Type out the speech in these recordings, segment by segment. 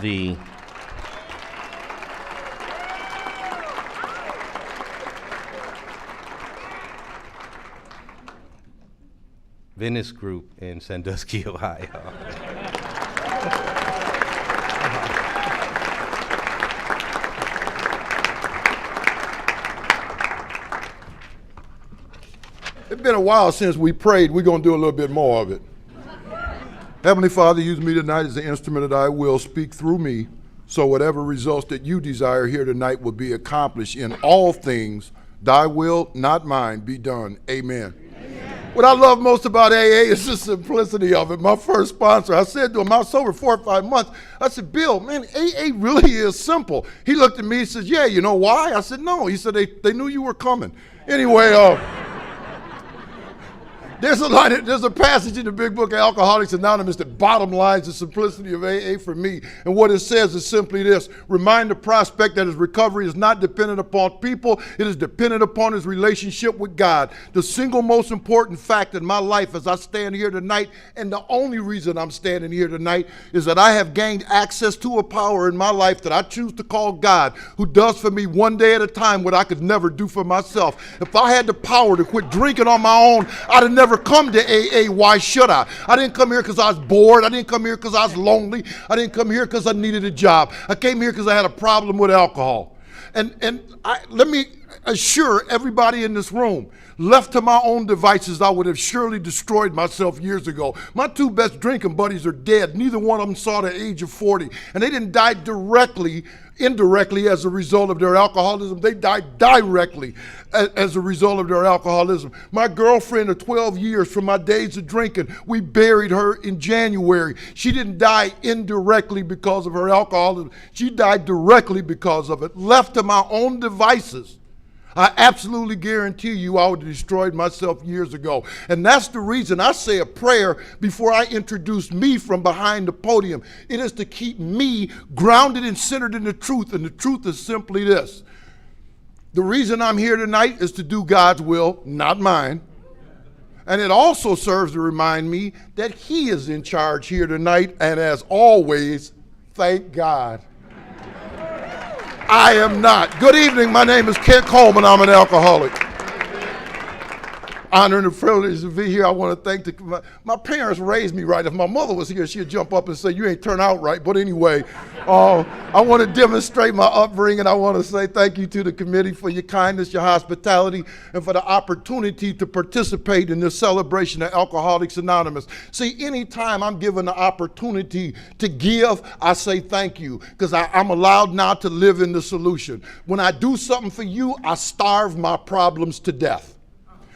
the Venice Group in Sandusky, Ohio. It's been a while since we prayed. We're going to do a little bit more of it. Heavenly Father, use me tonight as the instrument of thy will. Speak through me, so whatever results that you desire here tonight will be accomplished in all things. Thy will, not mine, be done. Amen. What I love most about AA is the simplicity of it. My first sponsor, I said to him, I was sober 4 or 5 months. I said, Bill, man, AA really is simple. He looked at me and says, yeah, you know why? I said, no. He said, they knew you were coming. Anyway, there's a passage in the big book of Alcoholics Anonymous that bottom lines the simplicity of AA for me. And what it says is simply this: remind the prospect that his recovery is not dependent upon people, it is dependent upon his relationship with God. The single most important fact in my life as I stand here tonight, and the only reason I'm standing here tonight, is that I have gained access to a power in my life that I choose to call God, who does for me one day at a time what I could never do for myself. If I had the power to quit drinking on my own, I'd have never come to AA. Why should I? I didn't come here because I was bored. I didn't come here because I was lonely. I didn't come here because I needed a job. I came here because I had a problem with alcohol. Let me assure everybody in this room, left to my own devices, I would have surely destroyed myself years ago. My 2 best drinking buddies are dead. Neither one of them saw the age of 40. And they didn't die indirectly as a result of their alcoholism. They died directly as a result of their alcoholism. My girlfriend of 12 years from my days of drinking, we buried her in January. She didn't die indirectly because of her alcoholism. She died directly because of it. Left to my own devices, I absolutely guarantee you I would have destroyed myself years ago. And that's the reason I say a prayer before I introduce me from behind the podium. It is to keep me grounded and centered in the truth. And the truth is simply this: the reason I'm here tonight is to do God's will, not mine. And it also serves to remind me that He is in charge here tonight. And as always, thank God, I am not. Good evening. My name is Kent Coleman. I'm an alcoholic. Honor and the privilege to be here. I want to thank my parents raised me right. If my mother was here, she'd jump up and say, you ain't turned out right. But anyway, I want to demonstrate my upbringing. I want to say thank you to the committee for your kindness, your hospitality, and for the opportunity to participate in this celebration of Alcoholics Anonymous. See, anytime I'm given the opportunity to give, I say thank you, because I'm allowed now to live in the solution. When I do something for you, I starve my problems to death.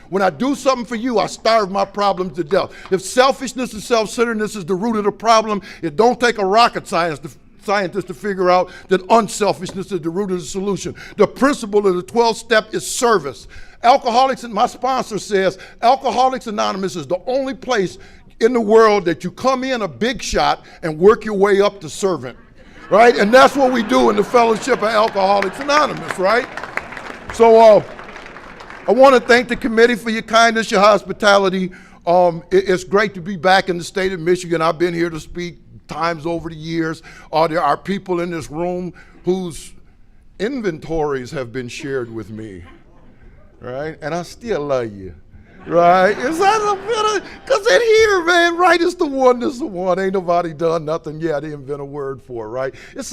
When I do something for you, I starve my problems to death. If selfishness and self-centeredness is the root of the problem, it don't take a rocket scientist to figure out that unselfishness is the root of the solution. The principle of the 12th step is service. Alcoholics, and my sponsor says, Alcoholics Anonymous is the only place in the world that you come in a big shot and work your way up to servant, right? And that's what we do in the Fellowship of Alcoholics Anonymous, right? So, I want to thank the committee for your kindness, your hospitality. It's great to be back in the state of Michigan. I've been here to speak times over the years. There are people in this room whose inventories have been shared with me, right? And I still love you, right? Is that a better? Because in here, man, right, it's the one, it's the one. Ain't nobody done nothing yet. They invent a word for it, right? It's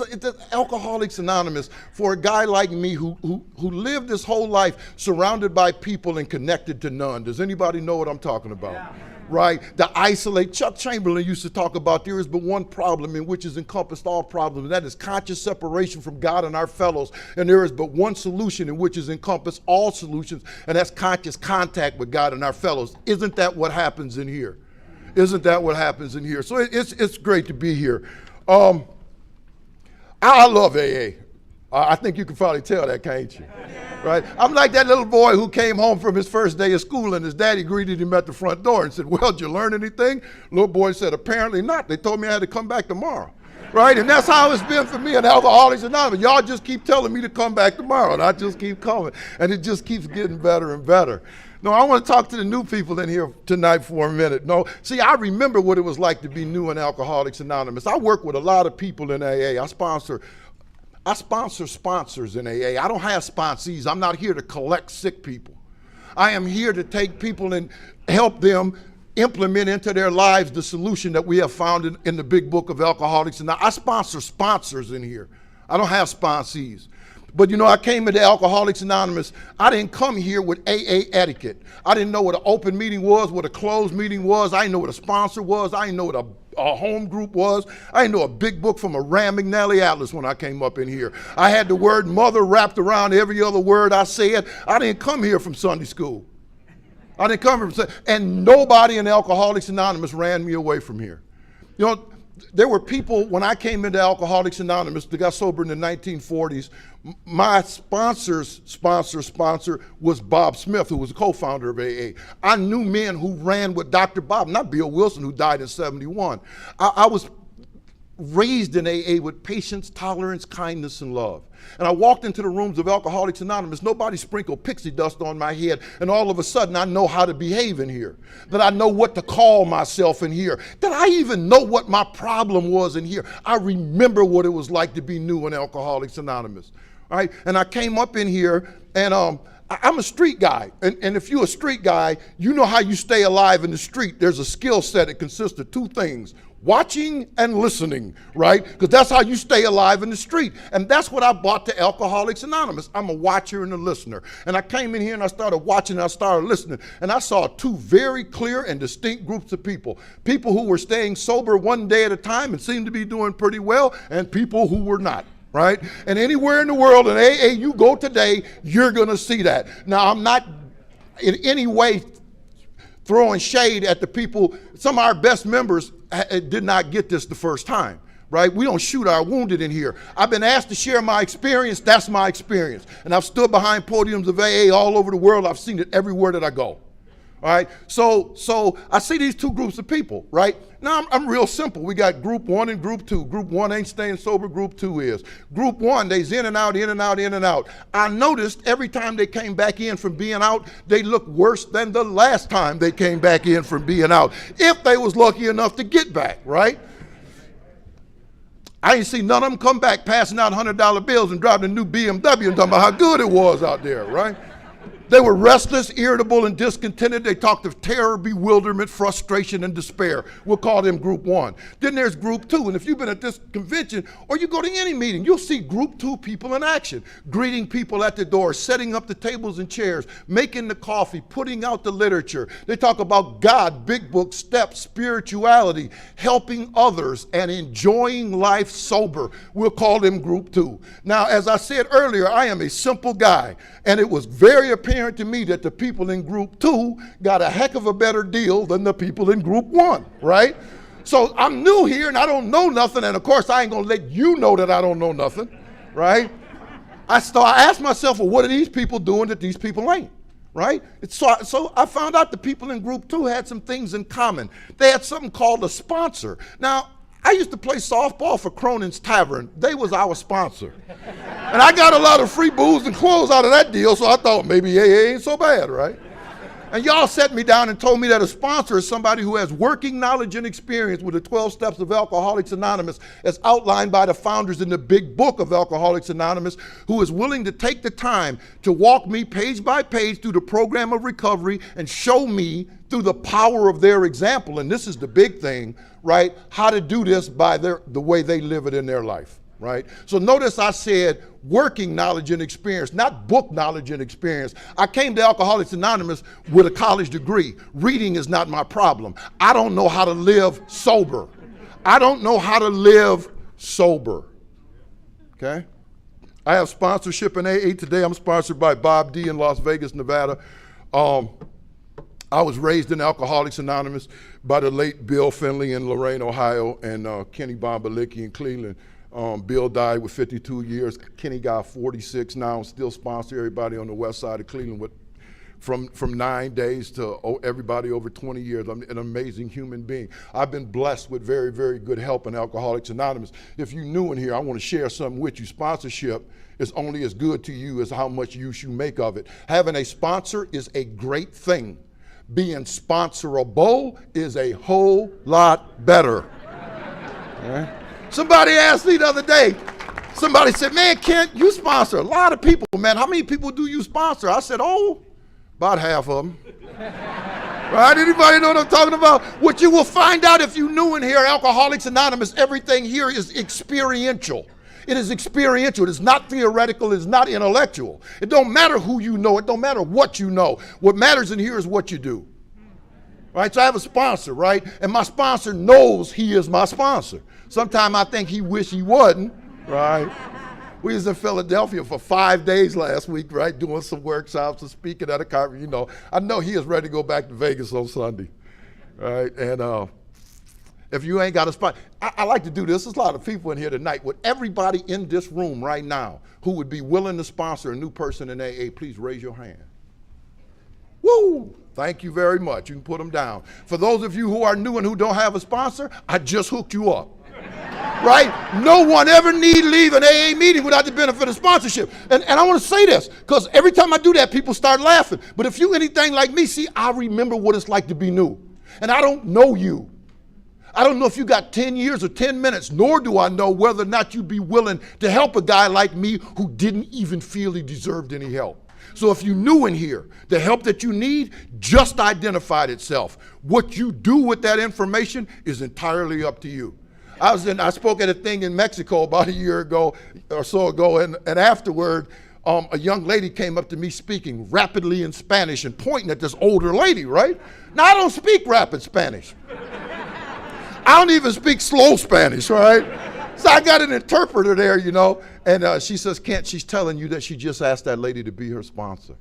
Alcoholics Anonymous. For a guy like me who lived this whole life surrounded by people and connected to none. Does anybody know what I'm talking about? Yeah. Right? The isolate. Chuck Chamberlain used to talk about there is but one problem in which is encompassed all problems, and that is conscious separation from God and our fellows. And there is but one solution in which is encompassed all solutions, and that's conscious contact with God and our fellows. Isn't that what happens in here? Isn't that what happens in here? So it's great to be here. I love AA. I think you can probably tell that, can't you? Right? I'm like that little boy who came home from his first day of school and his daddy greeted him at the front door and said, well, did you learn anything? Little boy said, apparently not. They told me I had to come back tomorrow. Right? And that's how it's been for me and Alcoholics Anonymous. Y'all just keep telling me to come back tomorrow, and I just keep coming. And it just keeps getting better and better. No, I want to talk to the new people in here tonight for a minute. No, see, I remember what it was like to be new in Alcoholics Anonymous. I work with a lot of people in AA. I sponsor sponsors in AA. I don't have sponsees. I'm not here to collect sick people. I am here to take people and help them implement into their lives the solution that we have found in the big book of Alcoholics. And I sponsor sponsors in here. I don't have sponsees. But you know, I came into Alcoholics Anonymous. I didn't come here with AA etiquette. I didn't know what an open meeting was, what a closed meeting was. I didn't know what a sponsor was. I didn't know what a home group was. I didn't know a big book from a Ram McNally Atlas when I came up in here. I had the word mother wrapped around every other word I said. I didn't come here from Sunday school. I didn't come here from, and nobody in Alcoholics Anonymous ran me away from here. You know, there were people, when I came into Alcoholics Anonymous, that got sober in the 1940s, my sponsor's sponsor was Bob Smith, who was a co-founder of AA. I knew men who ran with Dr. Bob, not Bill Wilson, who died in 71. I was raised in AA with patience, tolerance, kindness, and love. And I walked into the rooms of Alcoholics Anonymous, nobody sprinkled pixie dust on my head, and all of a sudden I know how to behave in here, that I know what to call myself in here, that I even know what my problem was in here. I remember what it was like to be new in Alcoholics Anonymous, all right? And I came up in here, and I'm a street guy, and if you're a street guy, you know how you stay alive in the street. There's a skill set that consists of two things: watching and listening, right? Because that's how you stay alive in the street. And that's what I brought to Alcoholics Anonymous. I'm a watcher and a listener. And I came in here and I started watching and I started listening. And I saw two very clear and distinct groups of people. People who were staying sober one day at a time and seemed to be doing pretty well, and people who were not. Right? And anywhere in the world, in AA you go today, you're going to see that. Now, I'm not in any way throwing shade at the people. Some of our best members did not get this the first time, right? We don't shoot our wounded in here. I've been asked to share my experience. That's my experience. And I've stood behind podiums of AA all over the world. I've seen it everywhere that I go. All right, so I see these two groups of people, right? Now, I'm real simple. We got group one and group two. Group one ain't staying sober, group two is. Group one, they's in and out, in and out, in and out. I noticed every time they came back in from being out, they looked worse than the last time they came back in from being out, if they was lucky enough to get back, right? I ain't seen none of them come back passing out $100 bills and driving a new BMW and talking about how good it was out there, right? They were restless, irritable, and discontented. They talked of terror, bewilderment, frustration, and despair. We'll call them group one. Then there's group two. And if you've been at this convention or you go to any meeting, you'll see group two people in action, greeting people at the door, setting up the tables and chairs, making the coffee, putting out the literature. They talk about God, big book, steps, spirituality, helping others, and enjoying life sober. We'll call them group two. Now, as I said earlier, I am a simple guy, and it was very apparent to me that the people in group two got a heck of a better deal than the people in group one, right? So I'm new here and I don't know nothing, and of course I ain't gonna let you know that I don't know nothing, right? I asked myself, well, what are these people doing that these people ain't, right? So I found out the people in group two had some things in common. They had something called a sponsor. Now, I used to play softball for Cronin's Tavern. They was our sponsor. And I got a lot of free booze and clothes out of that deal, so I thought maybe AA ain't so bad, right? And y'all sat me down and told me that a sponsor is somebody who has working knowledge and experience with the 12 steps of Alcoholics Anonymous as outlined by the founders in the big book of Alcoholics Anonymous, who is willing to take the time to walk me page by page through the program of recovery and show me through the power of their example, and this is the big thing, right, how to do this by the way they live it in their life, right? So notice I said working knowledge and experience, not book knowledge and experience. I came to Alcoholics Anonymous with a college degree. Reading is not my problem. I don't know how to live sober. I don't know how to live sober, okay? I have sponsorship in AA today. I'm sponsored by Bob D. in Las Vegas, Nevada. I was raised in Alcoholics Anonymous by the late Bill Finley in Lorain, Ohio, and Kenny Bombalicki in Cleveland. Bill died with 52 years. Kenny got 46 now, still sponsor everybody on the west side of Cleveland from 9 days to everybody over 20 years. I'm an amazing human being. I've been blessed with very, very good help in Alcoholics Anonymous. If you're new in here, I want to share something with you. Sponsorship is only as good to you as how much use you make of it. Having a sponsor is a great thing. Being sponsorable is a whole lot better. Right? Somebody asked me the other day, somebody said, man, Kent, you sponsor a lot of people, man. How many people do you sponsor? I said, oh, about half of them. Right? Anybody know what I'm talking about? What you will find out if you're new in here, Alcoholics Anonymous, everything here is experiential. It is experiential. It is not theoretical. It is not intellectual. It don't matter who you know. It don't matter what you know. What matters in here is what you do. Right? So I have a sponsor, right? And my sponsor knows he is my sponsor. Sometimes I think he wish he wasn't, right? We was in Philadelphia for 5 days last week, right? Doing some workshops and speaking at a conference. You know, I know he is ready to go back to Vegas on Sunday, right? And if you ain't got a spot, I like to do this. There's a lot of people in here tonight. With everybody in this room right now who would be willing to sponsor a new person in AA, please raise your hand. Woo! Thank you very much. You can put them down. For those of you who are new and who don't have a sponsor, I just hooked you up. Right? No one ever need leave an AA meeting without the benefit of sponsorship. And I want to say this, because every time I do that, people start laughing. But if you anything like me, see, I remember what it's like to be new. And I don't know you. I don't know if you got 10 years or 10 minutes, nor do I know whether or not you'd be willing to help a guy like me who didn't even feel he deserved any help. So if you're new in here, the help that you need just identified itself. What you do with that information is entirely up to you. I spoke at a thing in Mexico about a year ago or so ago, and afterward, a young lady came up to me speaking rapidly in Spanish and pointing at this older lady, right? Now, I don't speak rapid Spanish. I don't even speak slow Spanish, right? So I got an interpreter there, you know, and she says, Kent, she's telling you that she just asked that lady to be her sponsor.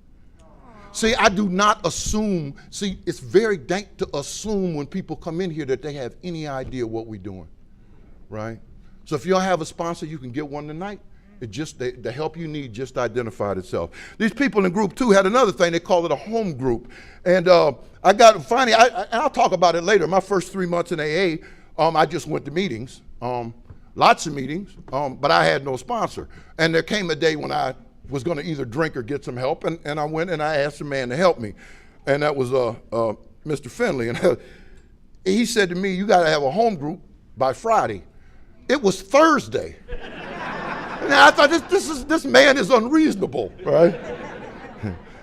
See, I do not assume. See, it's very dank to assume when people come in here that they have any idea what we're doing, right? So if you don't have a sponsor, you can get one tonight. It just, the help you need just identified itself. These people in group 2 had another thing. They call it a home group. And I got, finally, and I'll talk about it later. My first 3 months in AA, I just went to meetings, lots of meetings, but I had no sponsor. And there came a day when I was going to either drink or get some help, and I went and I asked a man to help me. And that was Mr. Finley. And he said to me, you got to have a home group by Friday. It was Thursday. And I thought, this man is unreasonable, right?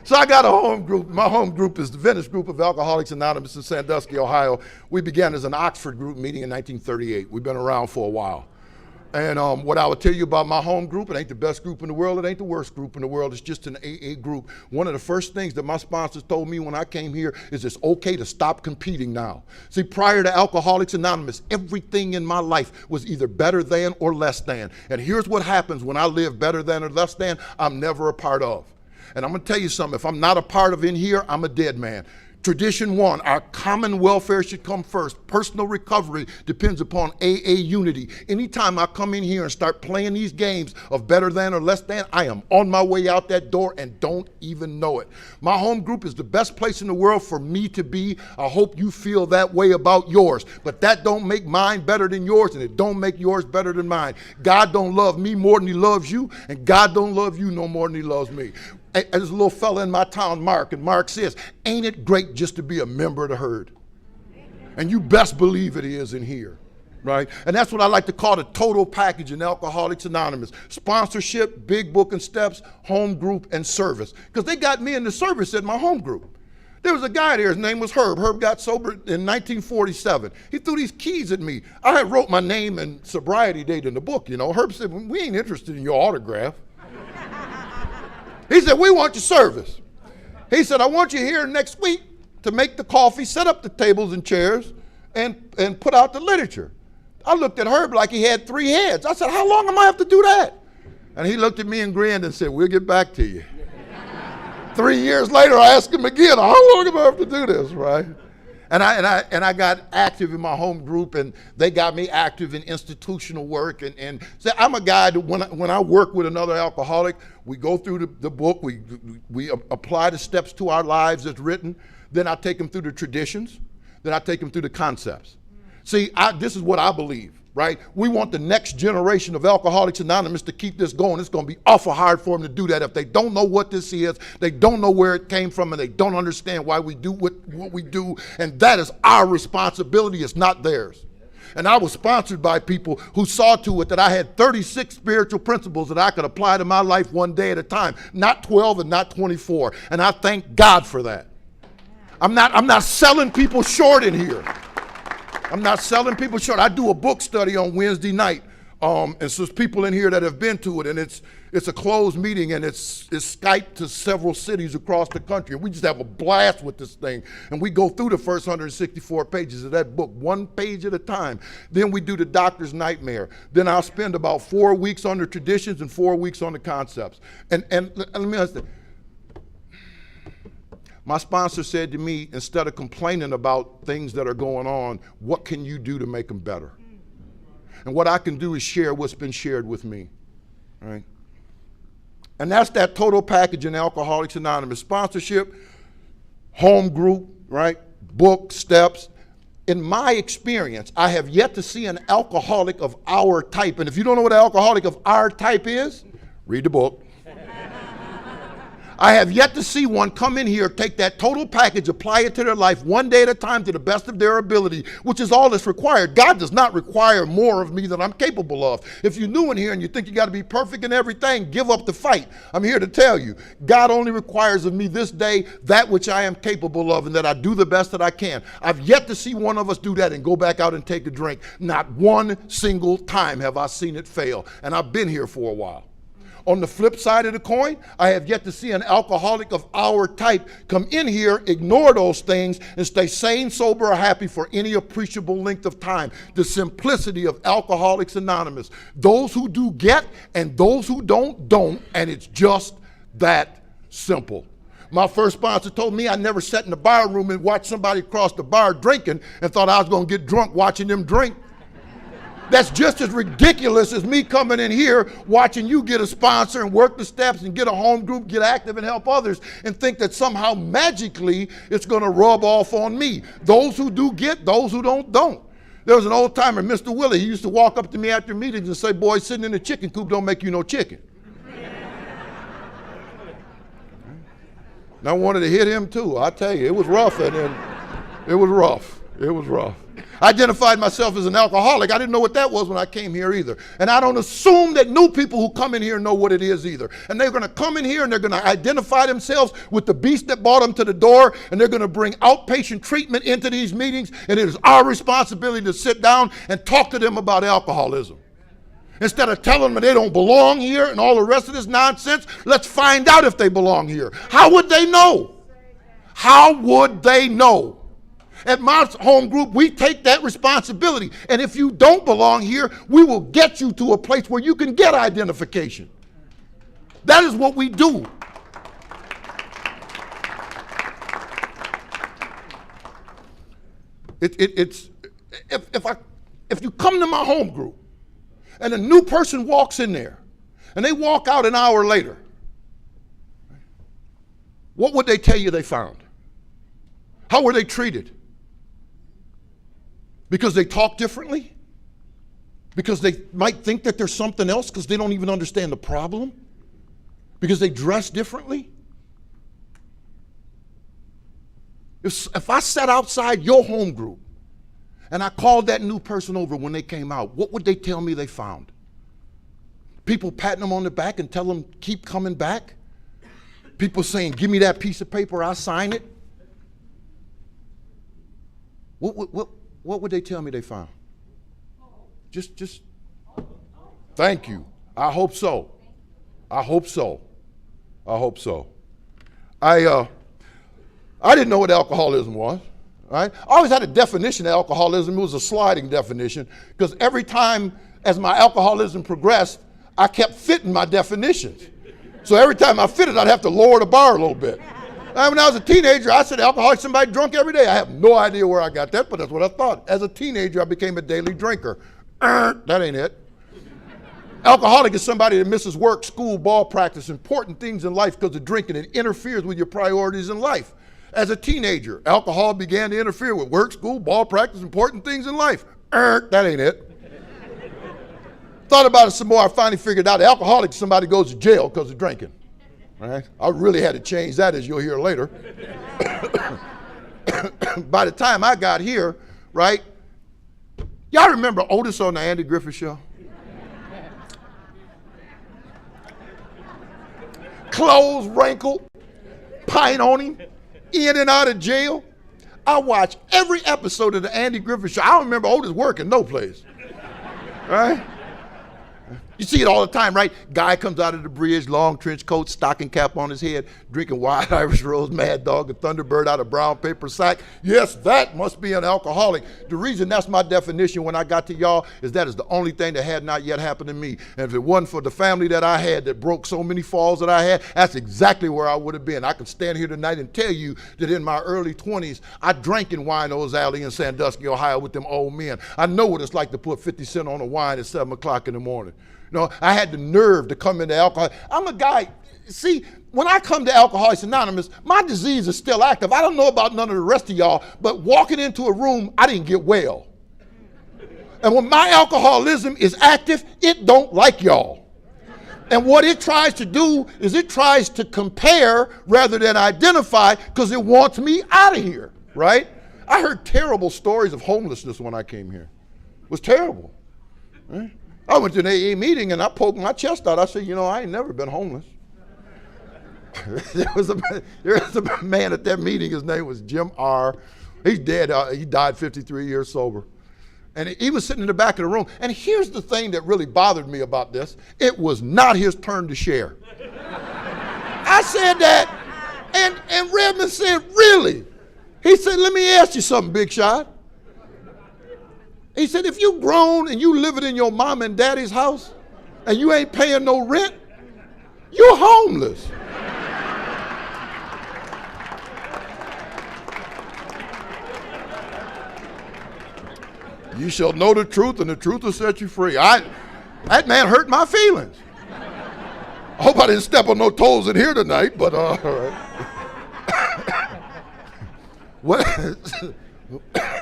So I got a home group. My home group is the Venice Group of Alcoholics Anonymous in Sandusky, Ohio. We began as an Oxford group meeting in 1938. We've been around for a while. And what I would tell you about my home group, it ain't the best group in the world, it ain't the worst group in the world, it's just an AA group. One of the first things that my sponsors told me when I came here is it's okay to stop competing now. See, prior to Alcoholics Anonymous, everything in my life was either better than or less than. And here's what happens when I live better than or less than, I'm never a part of. And I'm gonna tell you something, if I'm not a part of in here, I'm a dead man. Tradition 1, our common welfare should come first. Personal recovery depends upon AA unity. Anytime I come in here and start playing these games of better than or less than, I am on my way out that door and don't even know it. My home group is the best place in the world for me to be. I hope you feel that way about yours. But that don't make mine better than yours, and it don't make yours better than mine. God don't love me more than he loves you, and God don't love you no more than he loves me. There's a little fella in my town, Mark, and Mark says, ain't it great just to be a member of the herd? And you best believe it is in here, right? And that's what I like to call the total package in Alcoholics Anonymous. Sponsorship, big book and steps, home group, and service. Because they got me in the service at my home group. There was a guy there, his name was Herb. Herb got sober in 1947. He threw these keys at me. I had wrote my name and sobriety date in the book, you know. Herb said, we ain't interested in your autograph. He said, we want your service. He said, I want you here next week to make the coffee, set up the tables and chairs, and put out the literature. I looked at Herb like he had 3 heads. I said, how long am I have to do that? And he looked at me and grinned and said, we'll get back to you. 3 years later, I asked him again, how long am I have to do this, right? And I got active in my home group, and they got me active in institutional work. And so I'm a guy that when I work with another alcoholic, we go through the book, we apply the steps to our lives as written. Then I take them through the traditions. Then I take them through the concepts. See, this is what I believe, right? We want the next generation of Alcoholics Anonymous to keep this going. It's going to be awful hard for them to do that if they don't know what this is, they don't know where it came from, and they don't understand why we do what we do. And that is our responsibility. It's not theirs. And I was sponsored by people who saw to it that I had 36 spiritual principles that I could apply to my life one day at a time, not 12 and not 24. And I thank God for that. I'm not selling people short in here. I'm not selling people short. I do a book study on Wednesday night. And so there's people in here that have been to it, and it's a closed meeting, and it's Skyped to several cities across the country. And we just have a blast with this thing. And we go through the first 164 pages of that book, one page at a time. Then we do the doctor's nightmare. Then I'll spend about 4 weeks on the traditions and 4 weeks on the concepts. And let me understand. My sponsor said to me, instead of complaining about things that are going on, what can you do to make them better? And what I can do is share what's been shared with me, right? And that's that total package in Alcoholics Anonymous: sponsorship, home group, right? Book, steps. In my experience, I have yet to see an alcoholic of our type. And if you don't know what an alcoholic of our type is, read the book. I have yet to see one come in here, take that total package, apply it to their life one day at a time to the best of their ability, which is all that's required. God does not require more of me than I'm capable of. If you're new in here and you think you got to be perfect in everything, give up the fight. I'm here to tell you, God only requires of me this day that which I am capable of, and that I do the best that I can. I've yet to see one of us do that and go back out and take a drink. Not one single time have I seen it fail, and I've been here for a while. On the flip side of the coin, I have yet to see an alcoholic of our type come in here, ignore those things, and stay sane, sober, or happy for any appreciable length of time. The simplicity of Alcoholics Anonymous. Those who do get, and those who don't, and it's just that simple. My first sponsor told me I never sat in the bar room and watched somebody across the bar drinking and thought I was going to get drunk watching them drink. That's just as ridiculous as me coming in here, watching you get a sponsor and work the steps and get a home group, get active and help others, and think that somehow magically it's going to rub off on me. Those who do get, those who don't. There was an old timer, Mr. Willie. He used to walk up to me after meetings and say, "Boy, sitting in the chicken coop don't make you no chicken." And I wanted to hit him too. I tell you, it was rough. And then it was rough. It was rough. I identified myself as an alcoholic. I didn't know what that was when I came here either. And I don't assume that new people who come in here know what it is either. And they're going to come in here and they're going to identify themselves with the beast that brought them to the door, and they're going to bring outpatient treatment into these meetings, and it is our responsibility to sit down and talk to them about alcoholism. Instead of telling them they don't belong here and all the rest of this nonsense, let's find out if they belong here. How would they know? How would they know? At my home group, we take that responsibility. And if you don't belong here, we will get you to a place where you can get identification. That is what we do. If you come to my home group and a new person walks in there and they walk out an hour later, what would they tell you they found? How were they treated? Because they talk differently? Because they might think that there's something else because they don't even understand the problem? Because they dress differently? If I sat outside your home group and I called that new person over when they came out, what would they tell me they found? People patting them on the back and tell them, keep coming back? People saying, give me that piece of paper, I'll sign it? What would they tell me they found? Just, thank you. I hope so. I hope so. I hope so. I didn't know what alcoholism was, right? I always had a definition of alcoholism. It was a sliding definition because every time as my alcoholism progressed, I kept fitting my definitions. So every time I fit it, I'd have to lower the bar a little bit. When I was a teenager, I said alcoholic, somebody drunk every day. I have no idea where I got that, but that's what I thought. As a teenager, I became a daily drinker. That ain't it. Alcoholic is somebody that misses work, school, ball practice, important things in life because of drinking. It interferes with your priorities in life. As a teenager, alcohol began to interfere with work, school, ball practice, important things in life. That ain't it. Thought about it some more. I finally figured out alcoholic is somebody goes to jail because of drinking. Right? I really had to change that, as you'll hear later. By the time I got here, right? Y'all remember Otis on the Andy Griffith Show? Clothes wrinkled, pint on him, in and out of jail. I watched every episode of the Andy Griffith Show. I don't remember Otis working no place. Right? You see it all the time, right? Guy comes out of the bridge, long trench coat, stocking cap on his head, drinking Wild Irish Rose, Mad Dog, a Thunderbird out of brown paper sack. Yes, that must be an alcoholic. The reason that's my definition when I got to y'all is that is the only thing that had not yet happened to me. And if it wasn't for the family that I had that broke so many falls that I had, that's exactly where I would have been. I can stand here tonight and tell you that in my early 20s, I drank in Wino's Alley in Sandusky, Ohio with them old men. I know what it's like to put 50 cents on a wine at 7 o'clock in the morning. No, I had the nerve to come into alcohol. I'm a guy, see, when I come to Alcoholics Anonymous, my disease is still active. I don't know about none of the rest of y'all, but walking into a room, I didn't get well. And when my alcoholism is active, it don't like y'all. And what it tries to do is it tries to compare rather than identify because it wants me out of here, right? I heard terrible stories of homelessness when I came here. It was terrible, right? I went to an AA meeting and I poked my chest out. I said, you know, I ain't never been homeless. there was a man at that meeting. His name was Jim R. He's dead. He died 53 years sober. And he was sitting in the back of the room. And here's the thing that really bothered me about this. It was not his turn to share. I said that, and Redmond said, really? He said, let me ask you something, Big Shot. He said, if you grown and you living in your mom and daddy's house and you ain't paying no rent, you're homeless. You shall know the truth and the truth will set you free. That man hurt my feelings. I hope I didn't step on no toes in here tonight, but all right.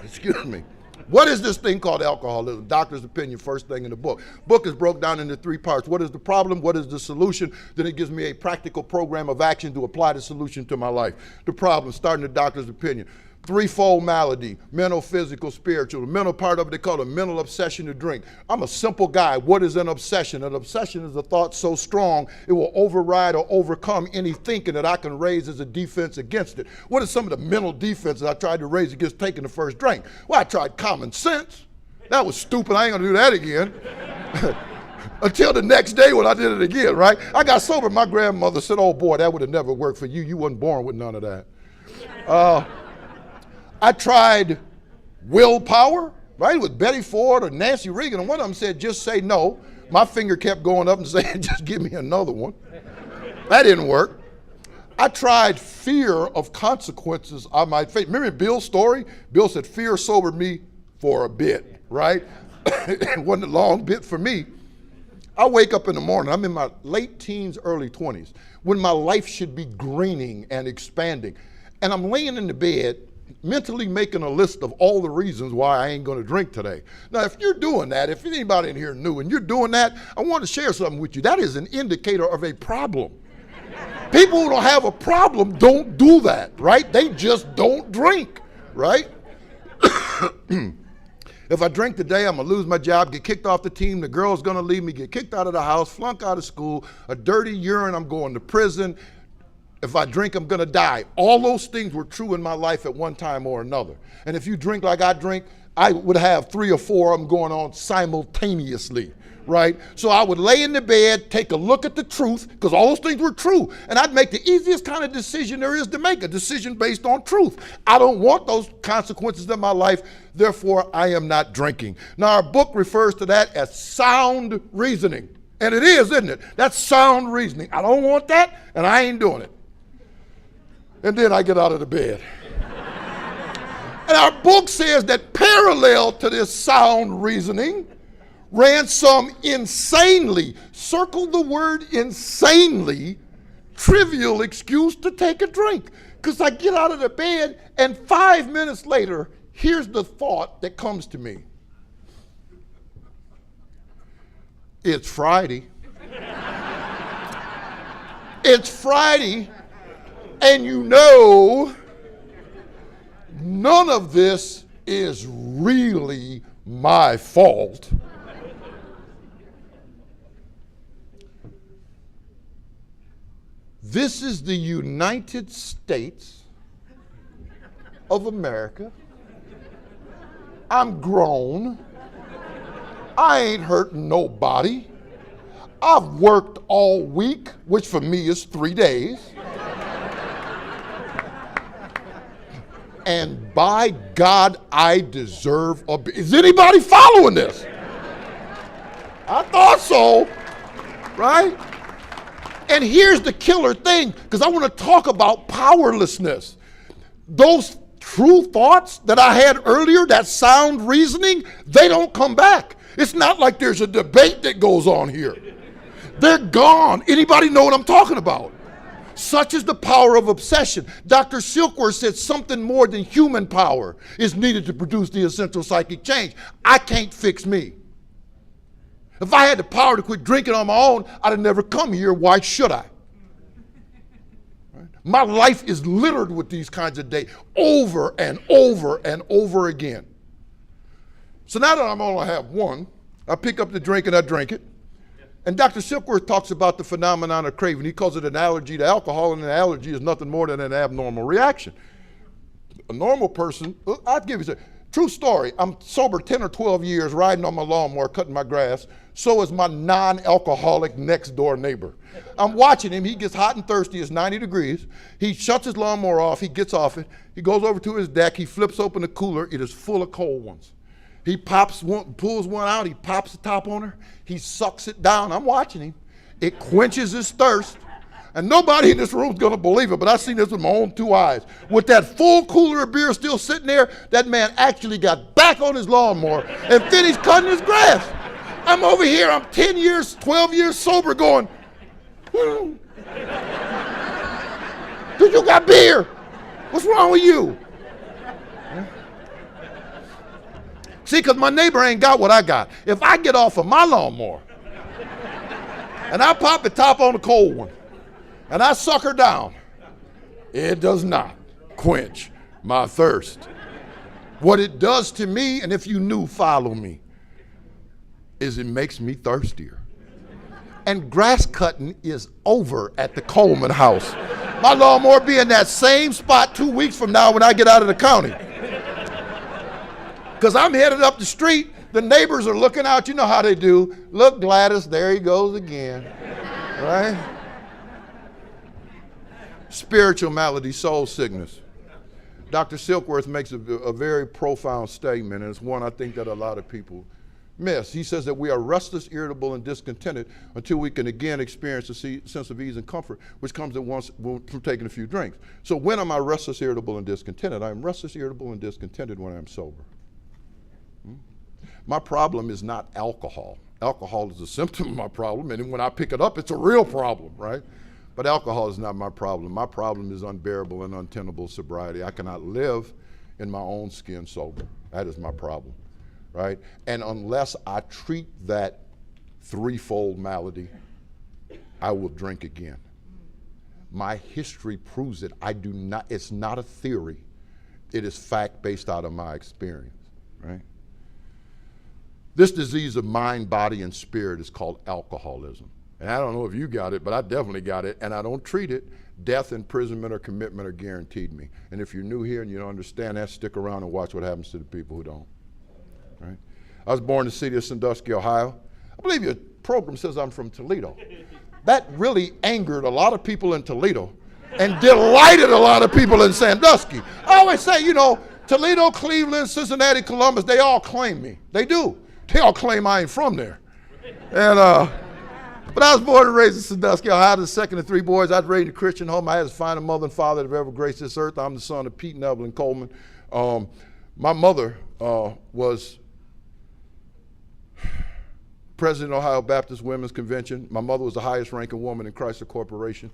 Excuse me. What is this thing called alcoholism? Doctor's opinion, first thing in the book. Book is broke down into 3 parts. What is the problem? What is the solution? Then it gives me a practical program of action to apply the solution to my life. The problem, starting the doctor's opinion. 3-fold malady, mental, physical, spiritual. The mental part of it, they call it a mental obsession to drink. I'm a simple guy. What is an obsession? An obsession is a thought so strong it will override or overcome any thinking that I can raise as a defense against it. What are some of the mental defenses I tried to raise against taking the first drink? Well, I tried common sense. That was stupid. I ain't gonna do that again. Until the next day when I did it again, right? I got sober. My grandmother said, oh boy, that would have never worked for you. You wasn't born with none of that. I tried willpower, right, with Betty Ford or Nancy Reagan, and one of them said, just say no. My finger kept going up and saying, just give me another one. That didn't work. I tried fear of consequences I might face. Remember Bill's story? Bill said, fear sobered me for a bit, right? It wasn't a long bit for me. I wake up in the morning, I'm in my late teens, early 20s, when my life should be greening and expanding. And I'm laying in the bed, mentally making a list of all the reasons why I ain't gonna drink today. Now, if you're doing that, if anybody in here knew and you're doing that, I want to share something with you. That is an indicator of a problem. People who don't have a problem don't do that, right? They just don't drink, right? If I drink today, I'm gonna lose my job, get kicked off the team, the girl's gonna leave me, get kicked out of the house, flunk out of school, a dirty urine, I'm going to prison. If I drink, I'm gonna die. All those things were true in my life at one time or another. And if you drink like I drink, I would have 3 or 4 of them going on simultaneously, right? So I would lay in the bed, take a look at the truth, because all those things were true, and I'd make the easiest kind of decision there is to make, a decision based on truth. I don't want those consequences in my life, therefore I am not drinking. Now our book refers to that as sound reasoning, and it is, isn't it? That's sound reasoning. I don't want that, and I ain't doing it. And then I get out of the bed. And our book says that parallel to this sound reasoning ran some insanely, circle the word insanely, trivial excuse to take a drink. Because I get out of the bed and 5 minutes later, here's the thought that comes to me. It's Friday. It's Friday, and you know, none of this is really my fault. This is the United States of America. I'm grown. I ain't hurting nobody. I've worked all week, which for me is 3 days. And by God, I deserve a... Is anybody following this? I thought so, right? And here's the killer thing, because I want to talk about powerlessness. Those true thoughts that I had earlier, that sound reasoning, they don't come back. It's not like there's a debate that goes on here. They're gone. Anybody know what I'm talking about? Such is the power of obsession. Dr. Silkworth said something more than human power is needed to produce the essential psychic change. I can't fix me. If I had the power to quit drinking on my own, I'd have never come here. Why should I? Right? My life is littered with these kinds of days over and over and over again. So now that I'm only have one, I pick up the drink and I drink it. And Dr. Silkworth talks about the phenomenon of craving. He calls it an allergy to alcohol, and an allergy is nothing more than an abnormal reaction. A normal person, I'll give you a true story. I'm sober 10 or 12 years, riding on my lawnmower, cutting my grass. So is my non-alcoholic next door neighbor. I'm watching him. He gets hot and thirsty. It's 90 degrees. He shuts his lawnmower off. He gets off it. He goes over to his deck. He flips open the cooler. It is full of cold ones. He pops one, pulls one out. He pops the top on her. He sucks it down. I'm watching him. It quenches his thirst. And nobody in this room is going to believe it, but I've seen this with my own 2 eyes. With that full cooler of beer still sitting there, that man actually got back on his lawnmower and finished cutting his grass. I'm over here. I'm 10 years, 12 years sober going, dude, you got beer. What's wrong with you? See, because my neighbor ain't got what I got. If I get off of my lawnmower and I pop the top on the cold one and I suck her down, it does not quench my thirst. What it does to me, and if you knew, follow me, is it makes me thirstier. And grass cutting is over at the Coleman house. My lawnmower be in that same spot 2 weeks from now when I get out of the county. Because I'm headed up the street, the neighbors are looking out, you know how they do. Look, Gladys, there he goes again, right? Spiritual malady, soul sickness. Dr. Silkworth makes a very profound statement, and it's one I think that a lot of people miss. He says that we are restless, irritable, and discontented until we can again experience a sense of ease and comfort, which comes at once from taking a few drinks. So when am I restless, irritable, and discontented? I'm restless, irritable, and discontented when I'm sober. My problem is not alcohol. Alcohol is a symptom of my problem, and when I pick it up, it's a real problem, right? But alcohol is not my problem. My problem is unbearable and untenable sobriety. I cannot live in my own skin sober. That is my problem, right? And unless I treat that threefold malady, I will drink again. My history proves it. I do not, it's not a theory. It is fact based out of my experience, right? This disease of mind, body, and spirit is called alcoholism. And I don't know if you got it, but I definitely got it, and I don't treat it. Death, imprisonment, or commitment are guaranteed me. And if you're new here and you don't understand that, stick around and watch what happens to the people who don't. Right? I was born in the city of Sandusky, Ohio. I believe your program says I'm from Toledo. That really angered a lot of people in Toledo and delighted a lot of people in Sandusky. I always say, you know, Toledo, Cleveland, Cincinnati, Columbus, they all claim me. They do. They all claim I ain't from there. And But I was born and raised in Sandusky, Ohio, the second of three boys. I was raised in a Christian home. I had as fine a mother and father that have ever graced this earth. I'm the son of Pete and Evelyn Coleman. My mother was president of Ohio Baptist Women's Convention. My mother was the highest ranking woman in Chrysler Corporation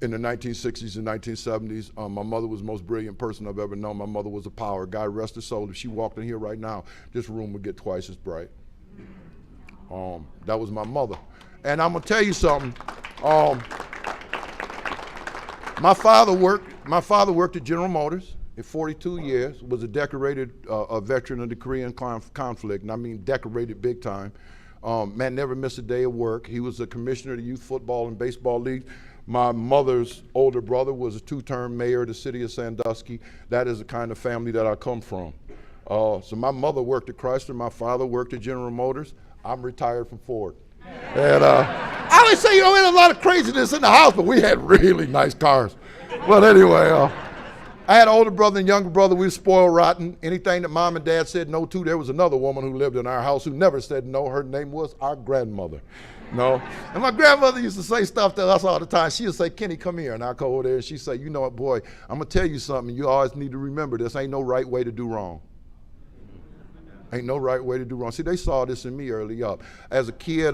in the 1960s and 1970s. My mother was the most brilliant person I've ever known. My mother was a power. God rest her soul. If she walked in here right now, this room would get twice as bright. That was my mother. And I'm gonna tell you something. My father worked at General Motors in 42 years, was a decorated veteran of the Korean conflict, and I mean decorated big time. Man never missed a day of work. He was a commissioner of the youth football and baseball league. My mother's older brother was a two-term mayor of the city of Sandusky. That is the kind of family that I come from. So my mother worked at Chrysler, my father worked at General Motors. I'm retired from Ford. And I always say, we had a lot of craziness in the house, but we had really nice cars. But anyway, I had an older brother and younger brother. We were spoiled rotten. Anything that mom and dad said no to, there was another woman who lived in our house who never said no. Her name was our grandmother. No. And my grandmother used to say stuff to us all the time. She would say, Kenny, come here. And I'd go over there and she'd say, you know what, boy, I'm going to tell you something. You always need to remember this. Ain't no right way to do wrong. Ain't no right way to do wrong. See, they saw this in me early up. As a kid,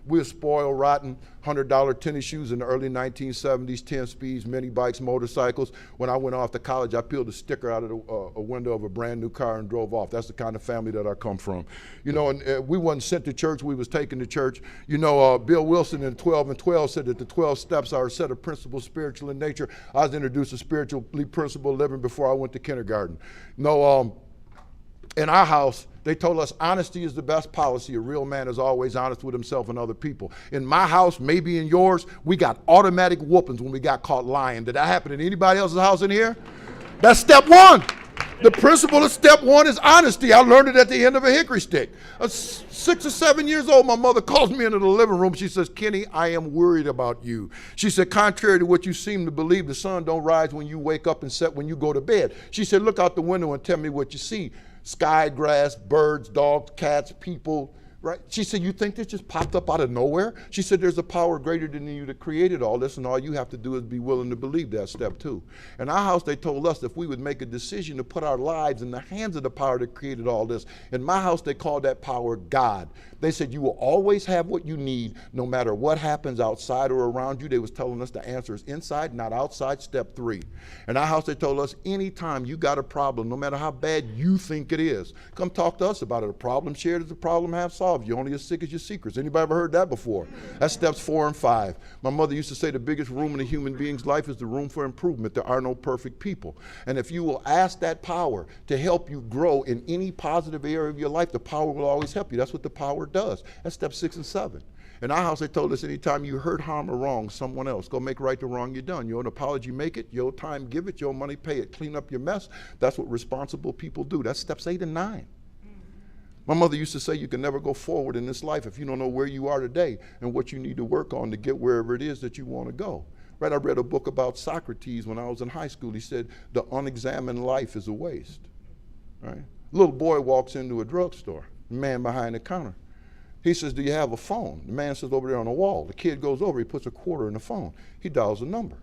we were spoiled rotten, $100 tennis shoes in the early 1970s, 10 speeds, mini bikes, motorcycles. When I went off to college, I peeled a sticker out of a window of a brand new car and drove off. That's the kind of family that I come from. And we wasn't sent to church, we was taken to church. Bill Wilson in 12 and 12 said that the 12 steps are a set of principles spiritual in nature. I was introduced to spiritually principled living before I went to kindergarten. In our house, they told us honesty is the best policy. A real man is always honest with himself and other people. In my house, maybe in yours, we got automatic whoopings when we got caught lying. Did that happen in anybody else's house in here? That's step one. The principle of step one is honesty. I learned it at the end of a hickory stick. 6 or 7 years old, my mother calls me into the living room. She says, Kenny, I am worried about you. She said, contrary to what you seem to believe, the sun don't rise when you wake up and set when you go to bed. She said, look out the window and tell me what you see. Sky, grass, birds, dogs, cats, people, right? She said, you think this just popped up out of nowhere? She said, there's a power greater than you that created all this, and all you have to do is be willing to believe that, step two. In our house, they told us if we would make a decision to put our lives in the hands of the power that created all this. In my house, they called that power God. They said you will always have what you need no matter what happens outside or around you. They was telling us the answer is inside, not outside, step three. In our house, they told us anytime you got a problem, no matter how bad you think it is, come talk to us about it. A problem shared is a problem half solved. You're only as sick as your secrets. Anybody ever heard that before? That's steps 4 and 5. My mother used to say the biggest room in a human being's life is the room for improvement. There are no perfect people. And if you will ask that power to help you grow in any positive area of your life, the power will always help you. That's what the power does. That's step 6 and 7. In our house, they told us anytime you hurt, harm, or wrong someone else, go make right the wrong you done. Your own apology, make it. Your time, give it. Your money, pay it. Clean up your mess. That's what responsible people do. That's steps 8 and 9. My mother used to say you can never go forward in this life if you don't know where you are today and what you need to work on to get wherever it is that you want to go. Right? I read a book about Socrates when I was in high school. He said the unexamined life is a waste. Right? A little boy walks into a drugstore, the man behind the counter. He says, do you have a phone? The man says, over there on the wall. The kid goes over, he puts a quarter in the phone. He dials a number.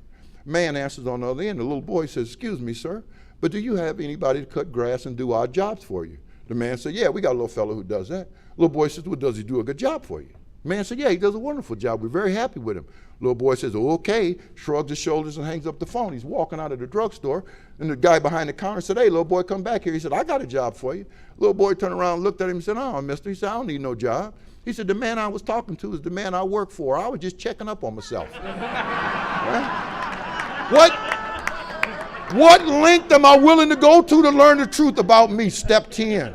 Man answers on the other end. The little boy says, excuse me, sir, but do you have anybody to cut grass and do odd jobs for you? The man said, yeah, we got a little fellow who does that. Little boy says, well, does he do a good job for you? The man said, yeah, he does a wonderful job. We're very happy with him. Little boy says, okay, shrugs his shoulders and hangs up the phone. He's walking out of the drugstore, and the guy behind the counter said, hey, little boy, come back here. He said, I got a job for you. Little boy turned around, looked at him and said, oh, mister. He said, I don't need no job. He said, the man I was talking to is the man I work for. I was just checking up on myself. Right? What length am I willing to go to learn the truth about me? Step 10.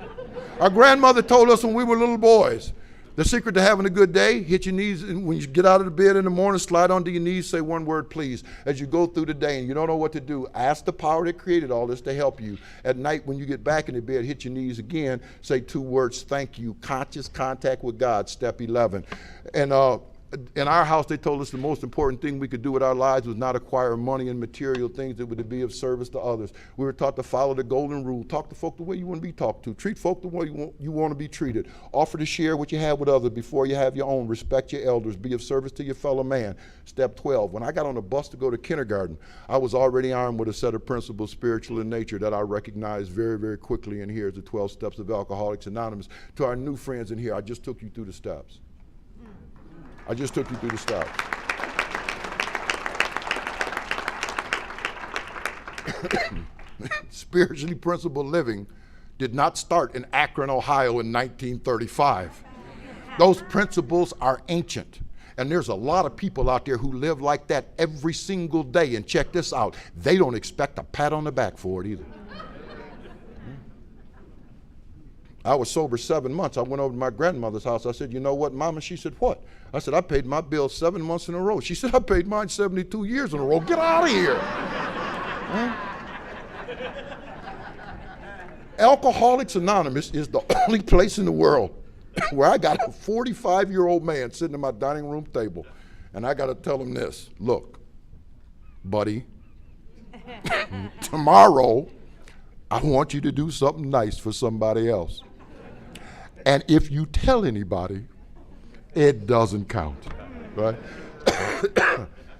Our grandmother told us when we were little boys, the secret to having a good day, hit your knees, and when you get out of the bed in the morning, slide onto your knees, say one word, please. As you go through the day and you don't know what to do, ask the power that created all this to help you. At night, when you get back in the bed, hit your knees again, say 2 words, thank you. Conscious contact with God, step 11. And In our house, they told us the most important thing we could do with our lives was not acquire money and material things that would be of service to others. We were taught to follow the golden rule. Talk to folk the way you want to be talked to. Treat folk the way you want to be treated. Offer to share what you have with others before you have your own. Respect your elders. Be of service to your fellow man. Step 12. When I got on the bus to go to kindergarten, I was already armed with a set of principles, spiritual in nature, that I recognized very, very quickly. And here's the 12 steps of Alcoholics Anonymous. To our new friends in here, I just took you through the steps. I just took you through the steps. Spiritually principled living did not start in Akron, Ohio in 1935. Those principles are ancient. And there's a lot of people out there who live like that every single day. And check this out, they don't expect a pat on the back for it either. I was sober 7 months. I went over to my grandmother's house. I said, you know what, Mama? She said, what? I said, I paid my bill 7 months in a row. She said, I paid mine 72 years in a row. Get out of here. Huh? Alcoholics Anonymous is the only place in the world where I got a 45-year-old man sitting at my dining room table, and I got to tell him this. Look, buddy, tomorrow I want you to do something nice for somebody else. And if you tell anybody, it doesn't count, right?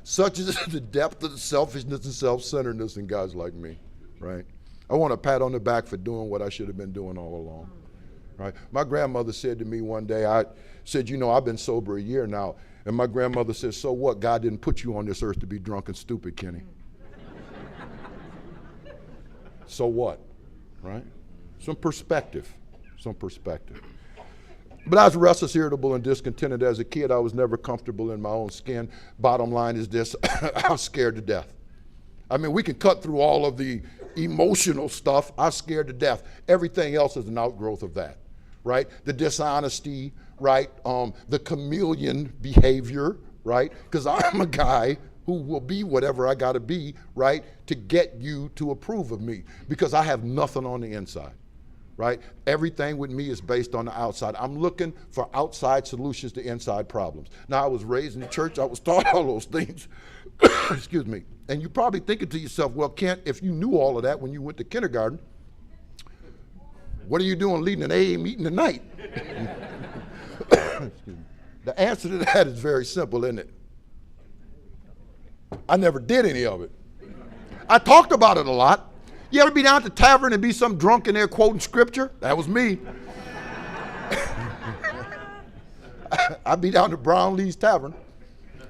Such is the depth of the selfishness and self-centeredness in guys like me, right? I want a pat on the back for doing what I should have been doing all along, right? My grandmother said to me one day, I said, you know, I've been sober a year now. And my grandmother said, so what? God didn't put you on this earth to be drunk and stupid, Kenny. So what, right? Some perspective. But I was restless, irritable, and discontented as a kid. I was never comfortable in my own skin. Bottom line is this, I was scared to death. I mean, we can cut through all of the emotional stuff. I was scared to death. Everything else is an outgrowth of that, right? The dishonesty, right? The chameleon behavior, right? Because I'm a guy who will be whatever I gotta be, right? To get you to approve of me, because I have nothing on the inside. Right? Everything with me is based on the outside. I'm looking for outside solutions to inside problems. Now, I was raised in the church. I was taught all those things. Excuse me. And you're probably thinking to yourself, well, Kent, if you knew all of that when you went to kindergarten, what are you doing leading an AA meeting tonight? The answer to that is very simple, isn't it? I never did any of it. I talked about it a lot. You ever be down at the tavern and be some drunk in there quoting scripture? That was me. I'd be down to Brownlee's Tavern.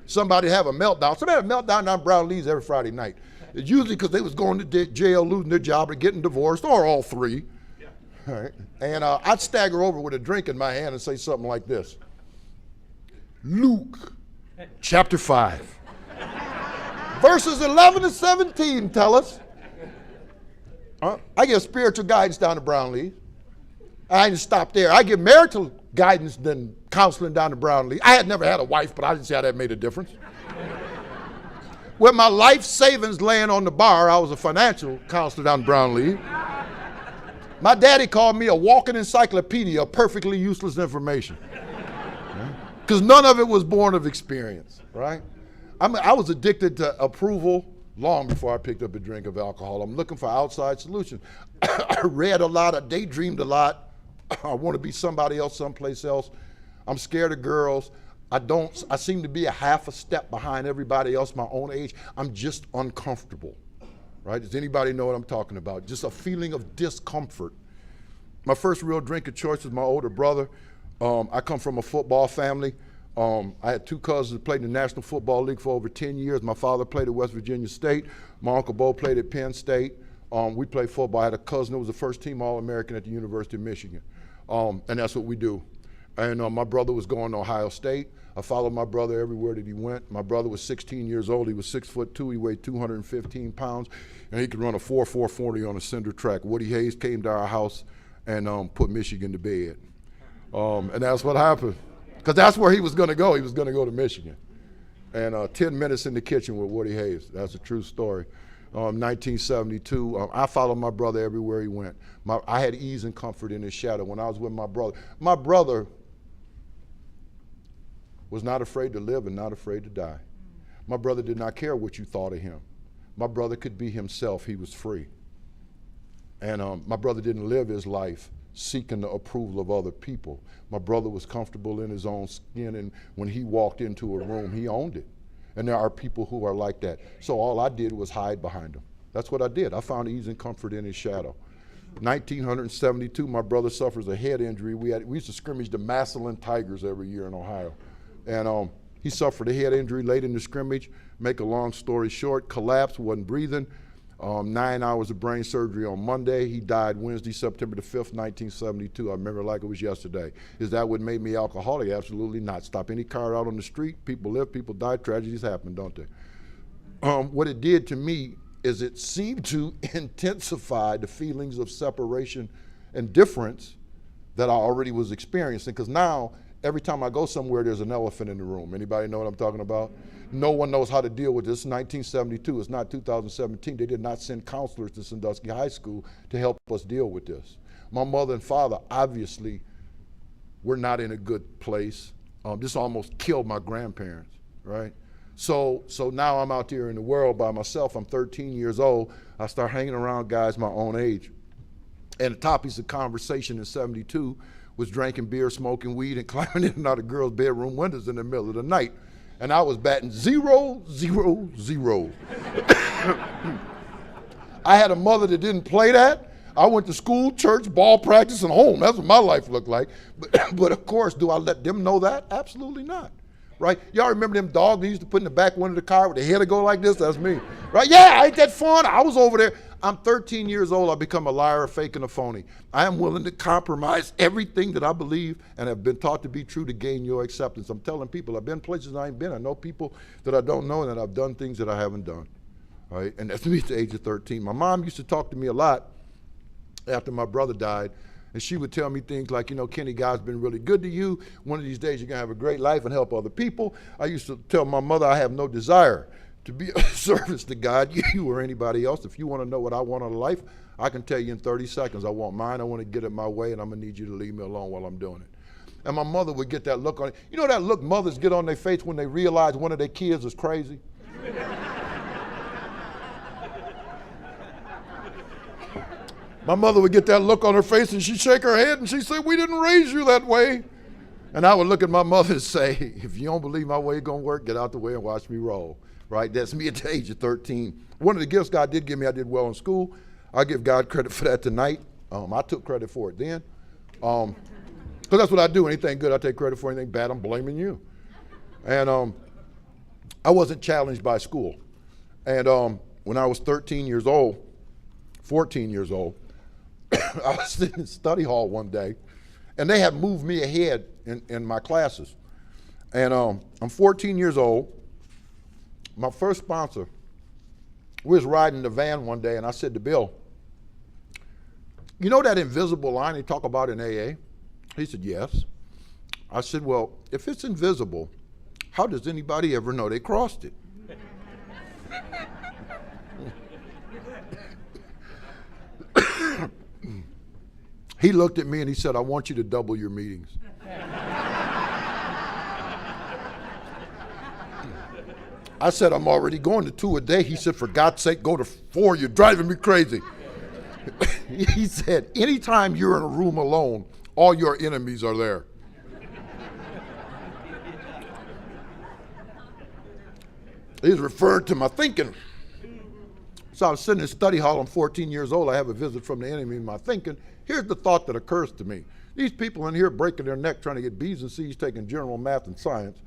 Somebody have a meltdown. Somebody have a meltdown down Brownlee's every Friday night. It's usually because they was going to jail, losing their job, or getting divorced, or all three. Yeah. All right. And I'd stagger over with a drink in my hand and say something like this. Luke chapter 5. Verses 11 to 17 tell us. I give spiritual guidance down to Brownlee. I didn't stop there. I give marital guidance then counseling down to Brownlee. I had never had a wife, but I didn't see how that made a difference. With my life savings laying on the bar, I was a financial counselor down to Brownlee. My daddy called me a walking encyclopedia of perfectly useless information. Because none of it was born of experience, right? I was addicted to approval long before I picked up a drink of alcohol. I'm looking for outside solutions. I read a lot, I daydreamed a lot. I want to be somebody else, someplace else. I'm scared of girls. I seem to be a half a step behind everybody else my own age. I'm just uncomfortable, right? Does anybody know what I'm talking about? Just a feeling of discomfort. My first real drink of choice was my older brother. I come from a football family. I had two cousins that played in the National Football League for over 10 years. My father played at West Virginia State. My Uncle Bo played at Penn State. We played football. I had a cousin that was the first team All-American at the University of Michigan. And that's what we do. And my brother was going to Ohio State. I followed my brother everywhere that he went. My brother was 16 years old. He was 6'2". He weighed 215 pounds. And he could run a 4.40 on a cinder track. Woody Hayes came to our house and put Michigan to bed. And that's what happened. Because that's where he was going to go. He was going to go to Michigan. And 10 minutes in the kitchen with Woody Hayes. That's a true story. 1972, I followed my brother everywhere he went. I had ease and comfort in his shadow when I was with my brother. My brother was not afraid to live and not afraid to die. My brother did not care what you thought of him. My brother could be himself. He was free. And my brother didn't live his life seeking the approval of other people. My brother was comfortable in his own skin, and when he walked into a room, he owned it. And there are people who are like that. So all I did was hide behind him. That's what I did. I found ease and comfort in his shadow. 1972, my brother suffers a head injury. We used to scrimmage the Massillon Tigers every year in Ohio. And he suffered a head injury late in the scrimmage. Make a long story short, collapsed, wasn't breathing. 9 hours of brain surgery on Monday. He died Wednesday, September the 5th, 1972. I remember it like it was yesterday. Is that what made me alcoholic? Absolutely not. Stop any car out on the street. People live, people die, tragedies happen, don't they? What it did to me is it seemed to intensify the feelings of separation and difference that I already was experiencing, because now every time I go somewhere, there's an elephant in the room. Anybody know what I'm talking about? No one knows how to deal with this. 1972, it's not 2017. They did not send counselors to Sandusky High School to help us deal with this. My mother and father obviously were not in a good place. This almost killed my grandparents, right? So now I'm out there in the world by myself. I'm 13 years old. I start hanging around guys my own age. And the topics of conversation in 72 was drinking beer, smoking weed, and climbing in and out of girls' bedroom windows in the middle of the night. And I was batting 0, 0, 0. I had a mother that didn't play that. I went to school, church, ball practice, and home. That's what my life looked like. But of course, do I let them know that? Absolutely not. Right? Y'all remember them dogs they used to put in the back window of the car with the head to go like this? That's me. Right? Yeah, ain't that fun? I was over there. I'm 13 years old. I become a liar, a fake, and a phony. I am willing to compromise everything that I believe and have been taught to be true to gain your acceptance. I'm telling people I've been places I ain't been. I know people that I don't know, and that I've done things that I haven't done. Right? And that's me at the age of 13. My mom used to talk to me a lot after my brother died. And she would tell me things like, you know, Kenny, God's been really good to you. One of these days you're going to have a great life and help other people. I used to tell my mother I have no desire to be of service to God, you or anybody else. If you want to know what I want out of life, I can tell you in 30 seconds. I want mine. I want to get it my way, and I'm going to need you to leave me alone while I'm doing it. And my mother would get that look on it. You know that look mothers get on their face when they realize one of their kids is crazy? My mother would get that look on her face and she'd shake her head and she'd say, we didn't raise you that way. And I would look at my mother and say, if you don't believe my way is going to work, get out the way and watch me roll. Right? That's me at the age of 13. One of the gifts God did give me, I did well in school. I give God credit for that tonight. I took credit for it then. Because that's what I do. Anything good, I take credit for. Anything bad, I'm blaming you. And I wasn't challenged by school. And when I was 13 years old, 14 years old, I was sitting in study hall one day, and they had moved me ahead in my classes. And I'm 14 years old. My first sponsor, we was riding the van one day, and I said to Bill, you know that invisible line they talk about in AA? He said, yes. I said, well, if it's invisible, how does anybody ever know they crossed it? He looked at me and he said, I want you to double your meetings. I said, I'm already going to 2 a day. He said, for God's sake, go to 4. You're driving me crazy. He said, anytime you're in a room alone, all your enemies are there. He's referring to my thinking. So I was sitting in study hall. I'm 14 years old. I have a visit from the enemy in my thinking. Here's the thought that occurs to me. These people in here breaking their neck trying to get B's and C's taking general math and science.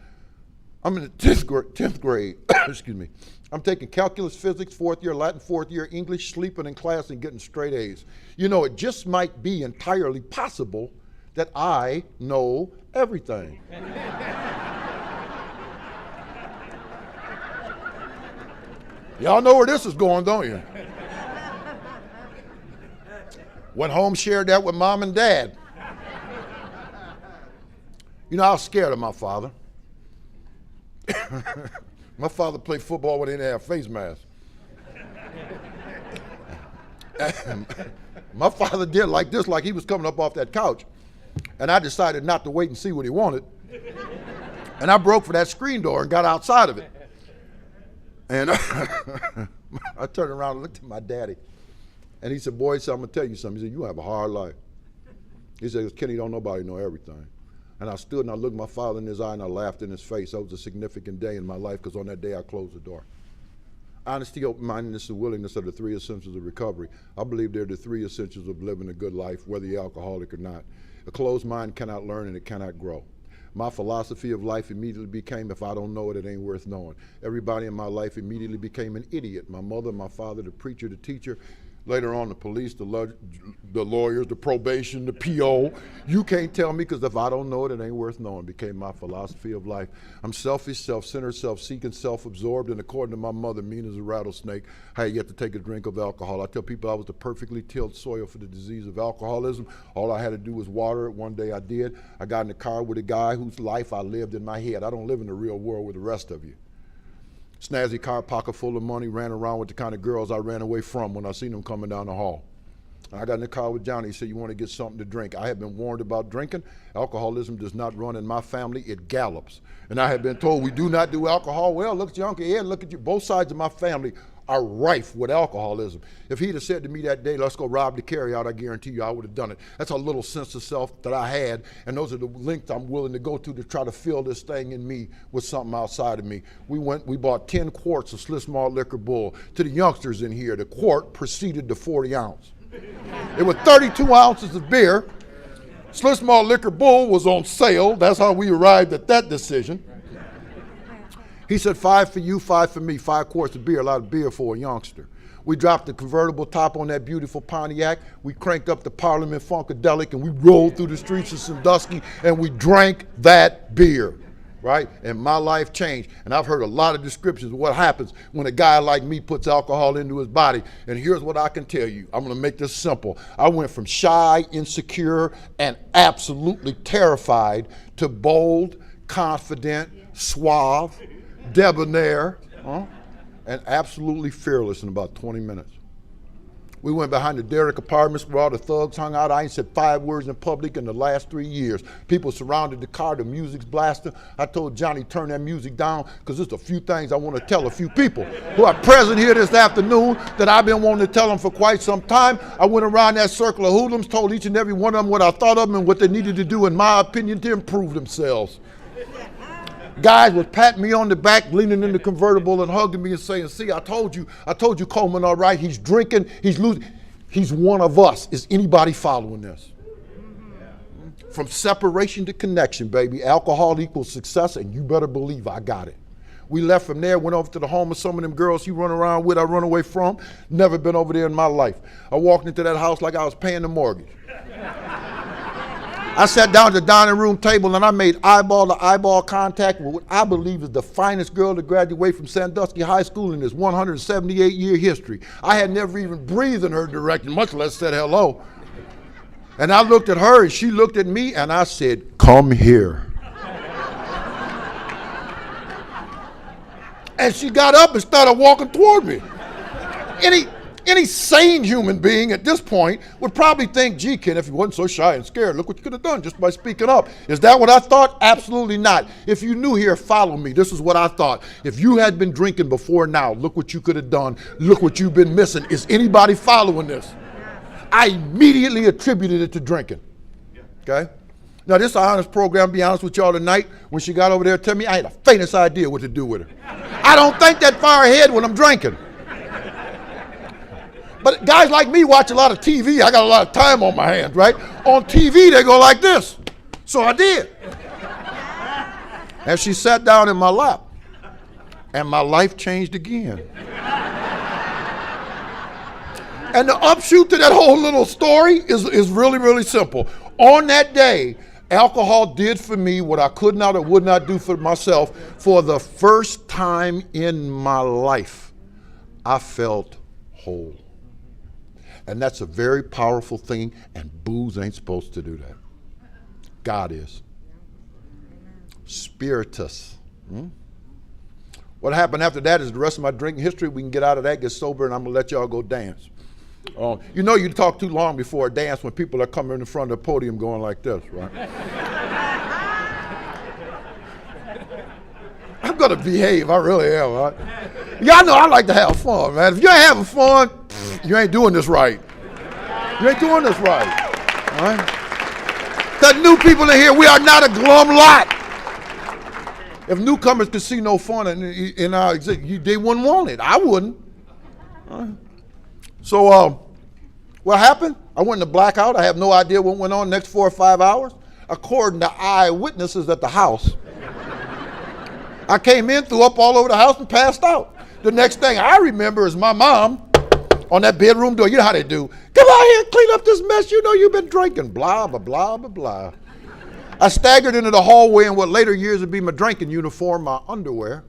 I'm in the 10th grade. Excuse me. I'm taking calculus, physics, 4th year, Latin, 4th year, English, sleeping in class and getting straight A's. You know, it just might be entirely possible that I know everything. Y'all know where this is going, don't you? Went home, shared that with mom and dad. You know, I was scared of my father. My father played football when he didn't have face masks. My father did like this, like he was coming up off that couch. And I decided not to wait and see what he wanted. And I broke for that screen door and got outside of it. And I turned around and looked at my daddy. And he said, boy, he said, I'm going to tell you something. He said, you have a hard life. He said, Kenny, don't nobody know everything. And I stood and I looked my father in his eye and I laughed in his face. That was a significant day in my life because on that day I closed the door. Honesty, open-mindedness, and willingness are the three essentials of recovery. I believe they're the three essentials of living a good life, whether you're alcoholic or not. A closed mind cannot learn and it cannot grow. My philosophy of life immediately became, if I don't know it, it ain't worth knowing. Everybody in my life immediately became an idiot. My mother, my father, the preacher, the teacher, later on the police, the lawyers, the probation, the PO. You can't tell me because if I don't know it, it ain't worth knowing. Became my philosophy of life. I'm selfish, self-centered, self-seeking, self-absorbed, and according to my mother, mean as a rattlesnake. I had yet to take a drink of alcohol. I tell people I was the perfectly tilled soil for the disease of alcoholism. All I had to do was water it. One day I did. I got in the car with a guy whose life I lived in my head. I don't live in the real world with the rest of you. Snazzy car, pocket full of money, ran around with the kind of girls I ran away from when I seen them coming down the hall. And I got in the car with Johnny. He said, you want to get something to drink? I had been warned about drinking. Alcoholism does not run in my family, it gallops. And I had been told we do not do alcohol. Well, look at your Uncle Ed, look at you. Both sides of my family are rife with alcoholism. If he'd have said to me that day, let's go rob the carry out, I guarantee you I would have done it. That's a little sense of self that I had, and those are the lengths I'm willing to go to try to fill this thing in me with something outside of me. We bought 10 quarts of Sliss Malt Liquor Bull. To the youngsters in here, the quart preceded the 40 ounce. It was 32 ounces of beer. Sliss Malt Liquor Bull was on sale. That's how we arrived at that decision. He said, 5 for you, 5 for me, 5 quarts of beer, a lot of beer for a youngster. We dropped the convertible top on that beautiful Pontiac. We cranked up the Parliament Funkadelic and we rolled through the streets of Sandusky and we drank that beer, right? And my life changed. And I've heard a lot of descriptions of what happens when a guy like me puts alcohol into his body. And here's what I can tell you. I'm gonna make this simple. I went from shy, insecure, and absolutely terrified to bold, confident, suave, debonair, and absolutely fearless in about 20 minutes. We went behind the Derrick Apartments where all the thugs hung out. I ain't said 5 words in public in the last 3 years. People surrounded the car, the music's blasting. I told Johnny, turn that music down, because there's a few things I want to tell a few people who are present here this afternoon that I've been wanting to tell them for quite some time. I went around that circle of hoodlums, told each and every one of them what I thought of them and what they needed to do, in my opinion, to improve themselves. Guys would pat me on the back, leaning in the convertible and hugging me and saying, see, I told you, Coleman, all right, he's drinking, he's losing. He's one of us. Is anybody following this? From separation to connection, baby. Alcohol equals success, and you better believe I got it. We left from there, went over to the home of some of them girls he run around with, I run away from. Never been over there in my life. I walked into that house like I was paying the mortgage. I sat down at the dining room table and I made eyeball-to-eyeball contact with what I believe is the finest girl to graduate from Sandusky High School in its 178-year history. I had never even breathed in her direction, much less said hello. And I looked at her and she looked at me and I said, come here. And she got up and started walking toward me. Any sane human being at this point would probably think, gee, Ken, if you wasn't so shy and scared, look what you could have done just by speaking up. Is that what I thought? Absolutely not. If you knew here, follow me. This is what I thought. If you had been drinking before now, look what you could have done. Look what you've been missing. Is anybody following this? I immediately attributed it to drinking. Okay? Now, this is an honest program, be honest with y'all tonight. When she got over there, tell me, I had the faintest idea what to do with her. I don't think that far ahead when I'm drinking. But guys like me watch a lot of TV. I got a lot of time on my hands, right? On TV, they go like this. So I did. And she sat down in my lap. And my life changed again. And the upshoot to that whole little story is really, really simple. On that day, alcohol did for me what I could not or would not do for myself. For the first time in my life, I felt whole. And that's a very powerful thing, and booze ain't supposed to do that. God is. Spiritus. What happened after that is the rest of my drinking history. We can get out of that, get sober, and I'm going to let y'all go dance. You know you talk too long before a dance when people are coming in the front of the podium going like this, right? going to behave. I really am. Right? Y'all know I like to have fun, man. If you ain't having fun, you ain't doing this right. You ain't doing this right. All right? The new people in here, we are not a glum lot. If newcomers could see no fun in our existence, they wouldn't want it. I wouldn't. All right? So what happened? I went into blackout. I have no idea what went on the next 4 or 5 hours. According to eyewitnesses at the house, I came in, threw up all over the house, and passed out. The next thing I remember is my mom on that bedroom door. You know how they do. Come out here and clean up this mess. You know you've been drinking. Blah, blah, blah, blah, blah. I staggered into the hallway in what later years would be my drinking uniform, my underwear.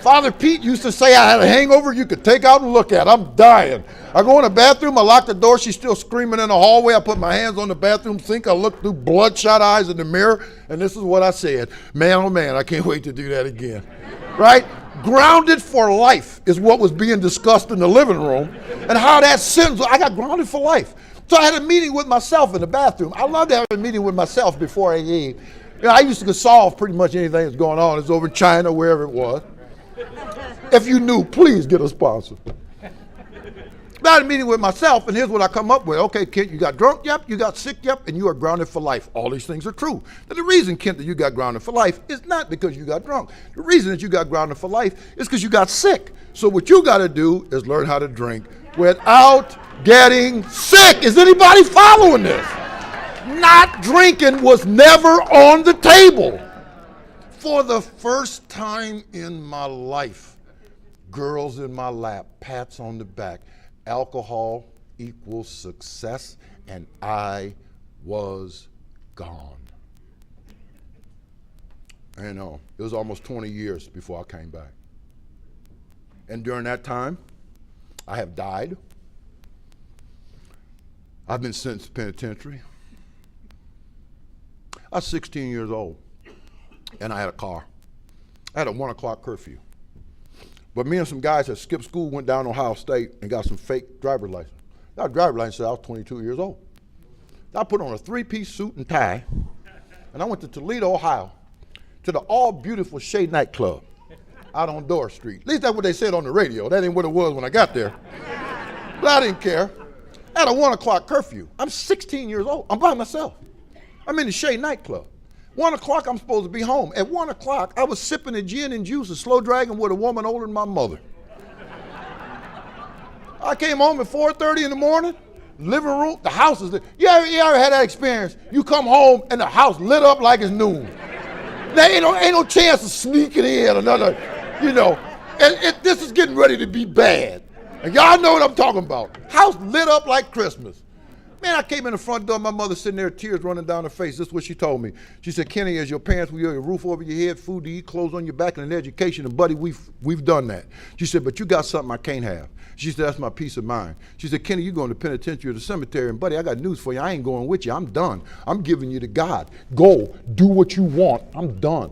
Father Pete used to say I had a hangover you could take out and look at. I'm dying. I go in the bathroom, I lock the door, she's still screaming in the hallway. I put my hands on the bathroom sink, I look through bloodshot eyes in the mirror, and this is what I said. Man, oh man, I can't wait to do that again. Right? Grounded for life is what was being discussed in the living room, and how that sentence, I got grounded for life. So I had a meeting with myself in the bathroom. I love to have a meeting with myself before I eat. You know, I used to solve pretty much anything that's going on. It's over in China, wherever it was. If you knew, please get a sponsor. I had a meeting with myself, and here's what I come up with. Okay, Kent, you got drunk, yep, you got sick, yep, and you are grounded for life. All these things are true. But the reason, Kent, that you got grounded for life is not because you got drunk. The reason that you got grounded for life is because you got sick. So what you got to do is learn how to drink without getting sick. Is anybody following this? Not drinking was never on the table. For the first time in my life, girls in my lap, pats on the back, alcohol equals success, and I was gone. And it was almost 20 years before I came back. And during that time, I have died. I've been sentenced to penitentiary. I was 16 years old, and I had a car. I had a 1 o'clock curfew. But me and some guys that skipped school went down to Ohio State and got some fake driver's license. Got a driver's license since I was 22 years old. I put on a 3-piece suit and tie, and I went to Toledo, Ohio, to the all-beautiful Shea nightclub out on Dorr Street. At least that's what they said on the radio. That ain't what it was when I got there. But I didn't care. I had a 1 o'clock curfew. I'm 16 years old. I'm by myself. I'm in the Shea nightclub. 1 o'clock, I'm supposed to be home. At 1 o'clock, I was sipping a gin and juice, a slow dragon with a woman older than my mother. I came home at 4:30 in the morning, living room, the house is lit. You ever had that experience? You come home and the house lit up like it's noon. There ain't no chance of sneaking in another, and this is getting ready to be bad. And y'all know what I'm talking about. House lit up like Christmas. Man, I came in the front door, my mother sitting there, tears running down her face. This is what she told me. She said, Kenny, as your parents, we have a roof over your head, food to eat, clothes on your back, and an education. And buddy, we've done that. She said, but you got something I can't have. She said, that's my peace of mind. She said, Kenny, you're going to penitentiary or the cemetery. And buddy, I got news for you. I ain't going with you. I'm done. I'm giving you to God. Go, do what you want. I'm done.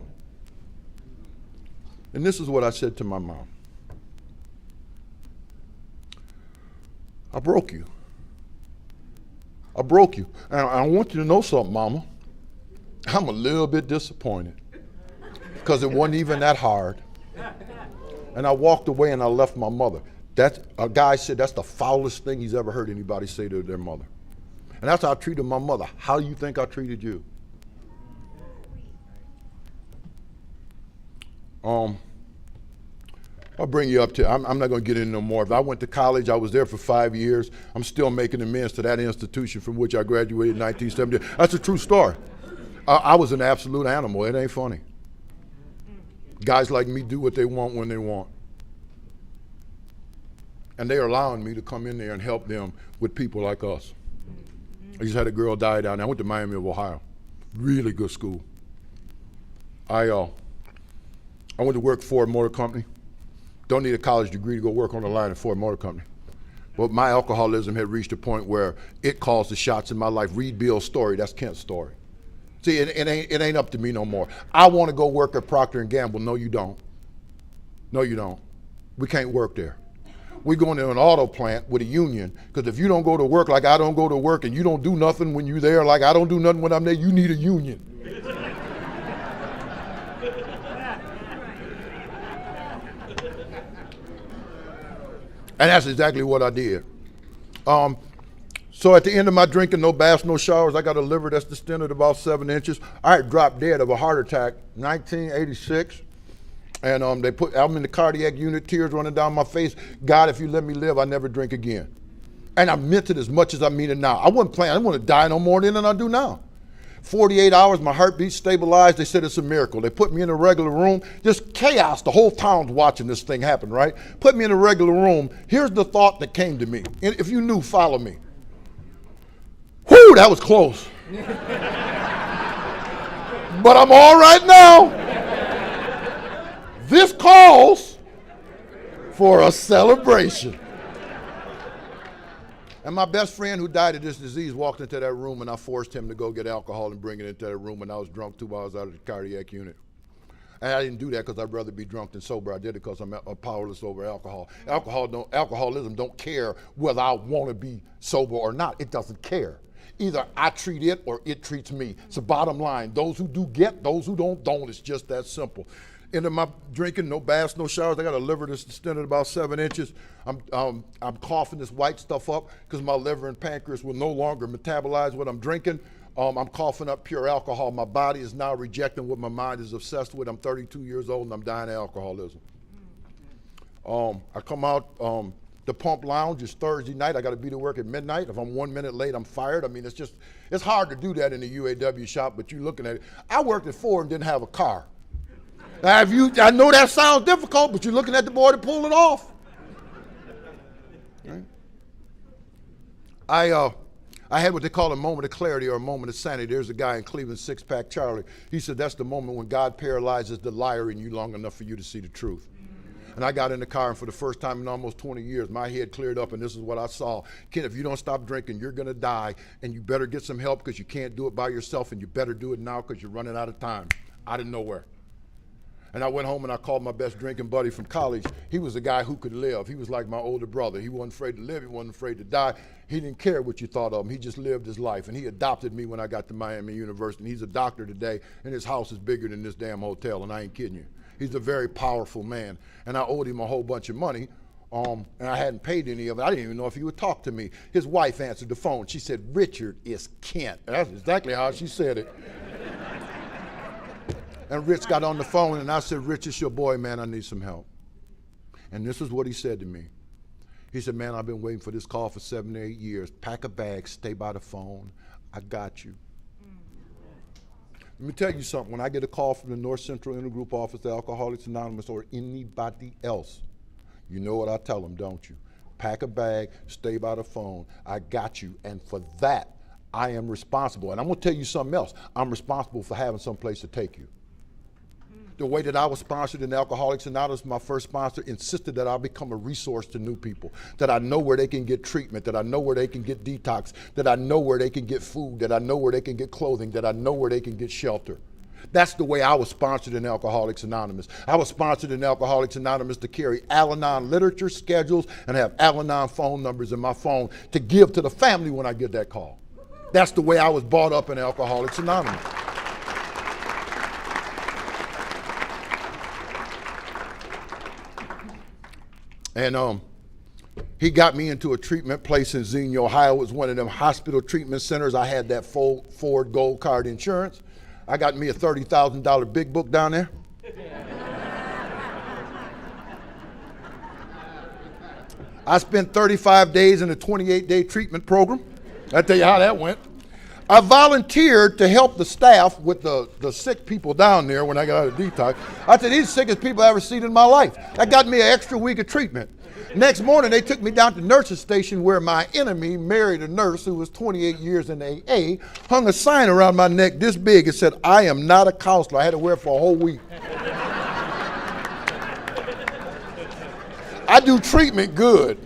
And this is what I said to my mom. I broke you. I broke you. And I want you to know something, Mama. I'm a little bit disappointed because it wasn't even that hard. And I walked away and I left my mother. A guy said that's the foulest thing he's ever heard anybody say to their mother. And that's how I treated my mother. How do you think I treated you? I'll bring you up to, I'm not going to get into no more. If I went to college, I was there for 5 years. I'm still making amends to that institution from which I graduated in 1970. That's a true story. I was an absolute animal. It ain't funny. Guys like me do what they want when they want. And they're allowing me to come in there and help them with people like us. I just had a girl die down there. I went to Miami of Ohio. Really good school. I went to work for Ford Motor Company. Don't need a college degree to go work on the line at Ford Motor Company. But my alcoholism had reached a point where it calls the shots in my life. Read Bill's story, that's Kent's story. See, it ain't up to me no more. I want to go work at Procter & Gamble. No, you don't. No, you don't. We can't work there. We're going to an auto plant with a union, because if you don't go to work like I don't go to work and you don't do nothing when you're there like I don't do nothing when I'm there, you need a union. And that's exactly what I did. So at the end of my drinking, no baths, no showers, I got a liver that's distended about 7 inches. I had dropped dead of a heart attack, 1986. And I'm in the cardiac unit, tears running down my face. God, if you let me live, I never drink again. And I meant it as much as I mean it now. I wasn't planning, I didn't want to die no more than I do now. 48 hours, my heartbeat stabilized. They said it's a miracle. They put me in a regular room. Just chaos. The whole town's watching this thing happen, right? Put me in a regular room. Here's the thought that came to me. And if you knew, follow me. Whew, that was close. But I'm all right now. This calls for a celebration. And my best friend who died of this disease walked into that room, and I forced him to go get alcohol and bring it into that room, and I was drunk 2 hours out of the cardiac unit. And I didn't do that because I'd rather be drunk than sober. I did it because I'm powerless over alcohol. Alcoholism don't care whether I want to be sober or not. It doesn't care. Either I treat it or it treats me. It's the bottom line. Those who do get, those who don't. It's just that simple. Into my drinking, no baths, no showers. I got a liver that's distended about 7 inches. I'm coughing this white stuff up because my liver and pancreas will no longer metabolize what I'm drinking. I'm coughing up pure alcohol. My body is now rejecting what my mind is obsessed with. I'm 32 years old and I'm dying of alcoholism. I come out, the Pump Lounge is Thursday night. I got to be to work at midnight. If I'm 1 minute late, I'm fired. I mean, it's hard to do that in the UAW shop, but you're looking at it. I worked at Ford and didn't have a car. Now, I know that sounds difficult, but you're looking at the boy to pull it off. Right? I had what they call a moment of clarity or a moment of sanity. There's a guy in Cleveland, Six Pack Charlie. He said that's the moment when God paralyzes the liar in you long enough for you to see the truth. And I got in the car, and for the first time in almost 20 years, my head cleared up, and this is what I saw. Ken, if you don't stop drinking, you're going to die, and you better get some help because you can't do it by yourself, and you better do it now because you're running out of time. Out of nowhere. And I went home and I called my best drinking buddy from college. He was a guy who could live. He was like my older brother. He wasn't afraid to live. He wasn't afraid to die. He didn't care what you thought of him. He just lived his life. And he adopted me when I got to Miami University. And he's a doctor today, and his house is bigger than this damn hotel, and I ain't kidding you. He's a very powerful man. And I owed him a whole bunch of money, and I hadn't paid any of it. I didn't even know if he would talk to me. His wife answered the phone. She said, "Richard is Kent." And that's exactly how she said it. And Rich got on the phone, and I said, "Rich, it's your boy, man. I need some help." And this is what he said to me. He said, "Man, I've been waiting for this call for 7 or 8 years. Pack a bag, stay by the phone. I got you." Let me tell you something. When I get a call from the North Central Intergroup office, Alcoholics Anonymous, or anybody else, you know what I tell them, don't you? Pack a bag, stay by the phone. I got you. And for that, I am responsible. And I'm going to tell you something else. I'm responsible for having some place to take you. The way that I was sponsored in Alcoholics Anonymous, my first sponsor insisted that I become a resource to new people, that I know where they can get treatment, that I know where they can get detox, that I know where they can get food, that I know where they can get clothing, that I know where they can get shelter. That's the way I was sponsored in Alcoholics Anonymous. I was sponsored in Alcoholics Anonymous to carry Al-Anon literature schedules and have Al-Anon phone numbers in my phone to give to the family when I get that call. That's the way I was brought up in Alcoholics Anonymous. And he got me into a treatment place in Xenia, Ohio. It was one of them hospital treatment centers. I had that Ford Gold Card insurance. I got me a $30,000 big book down there. I spent 35 days in a 28-day treatment program. I'll tell you how that went. I volunteered to help the staff with the sick people down there when I got out of detox. I said, these sickest people I've ever seen in my life. That got me an extra week of treatment. Next morning, they took me down to nurse's station where my enemy married a nurse who was 28 years in AA, hung a sign around my neck this big. It said, "I am not a counselor." I had to wear it for a whole week. I do treatment good.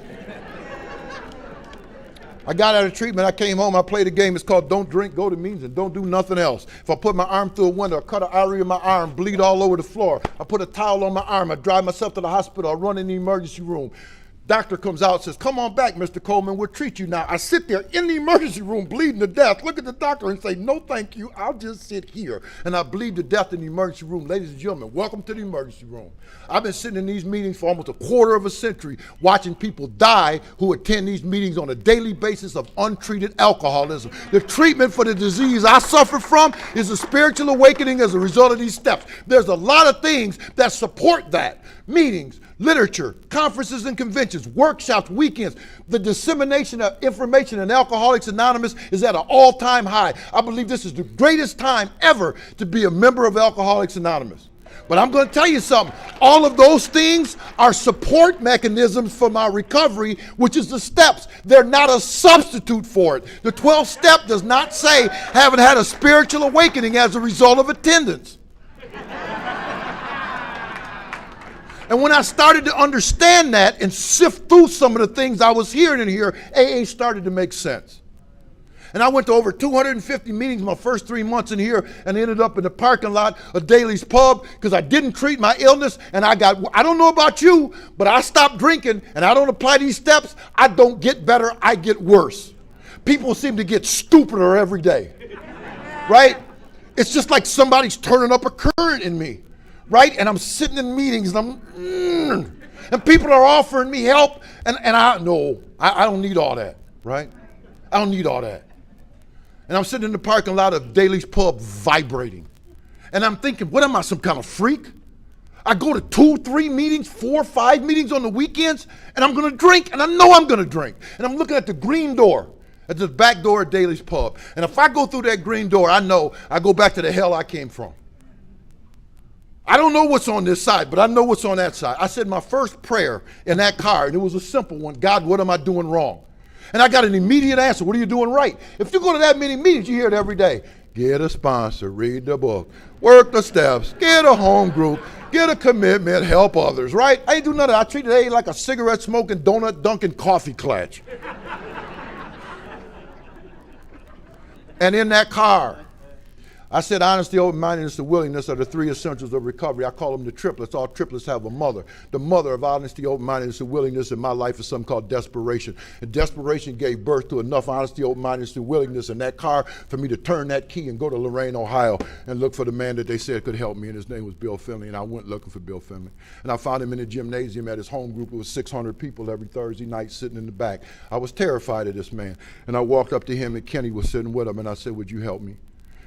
I got out of treatment, I came home, I played a game. It's called Don't Drink, Go to Meetings, and Don't Do Nothing Else. If I put my arm through a window, I cut an artery in my arm, bleed all over the floor. I put a towel on my arm, I drive myself to the hospital, I run in the emergency room. Doctor comes out and says, come on back, Mr. Coleman, we'll treat you now. I sit there in the emergency room bleeding to death, look at the doctor and say, no thank you, I'll just sit here. And I bleed to death in the emergency room. Ladies and gentlemen, welcome to the emergency room. I've been sitting in these meetings for almost a quarter of a century watching people die who attend these meetings on a daily basis of untreated alcoholism. The treatment for the disease I suffer from is a spiritual awakening as a result of these steps. There's a lot of things that support that. Meetings, literature, conferences and conventions, workshops, weekends. The dissemination of information in Alcoholics Anonymous is at an all-time high. I believe this is the greatest time ever to be a member of Alcoholics Anonymous. But I'm going to tell you something. All of those things are support mechanisms for my recovery, which is the steps. They're not a substitute for it. The 12th step does not say haven't had a spiritual awakening as a result of attendance. And when I started to understand that and sift through some of the things I was hearing in here, AA started to make sense. And I went to over 250 meetings my first 3 months in here and ended up in the parking lot of Daly's Pub because I didn't treat my illness and I don't know about you, but I stopped drinking and I don't apply these steps. I don't get better, I get worse. People seem to get stupider every day, right? It's just like somebody's turning up a current in me. Right? And I'm sitting in meetings and and people are offering me help and I don't need all that, right? I don't need all that. And I'm sitting in the parking lot of Daly's Pub vibrating. And I'm thinking, what am I, some kind of freak? I go to 2, 3 meetings, 4, 5 meetings on the weekends and I'm gonna drink and I know I'm gonna drink. And I'm looking at the green door, at the back door of Daly's Pub. And if I go through that green door, I know I go back to the hell I came from. I don't know what's on this side, but I know what's on that side. I said my first prayer in that car, and it was a simple one. God, what am I doing wrong? And I got an immediate answer. What are you doing right? If you go to that many meetings, you hear it every day. Get a sponsor, read the book, work the steps, get a home group, get a commitment, help others, right? I ain't do none of that. I treated AA like a cigarette smoking, donut dunking, coffee clutch. And in that car, I said honesty, open-mindedness, and willingness are the 3 essentials of recovery. I call them the triplets. All triplets have a mother. The mother of honesty, open-mindedness, and willingness in my life is something called desperation. And desperation gave birth to enough honesty, open-mindedness, and willingness in that car for me to turn that key and go to Lorain, Ohio, and look for the man that they said could help me, and his name was Bill Finley, and I went looking for Bill Finley. And I found him in the gymnasium at his home group. It was 600 people every Thursday night sitting in the back. I was terrified of this man. And I walked up to him, and Kenny was sitting with him, and I said, would you help me?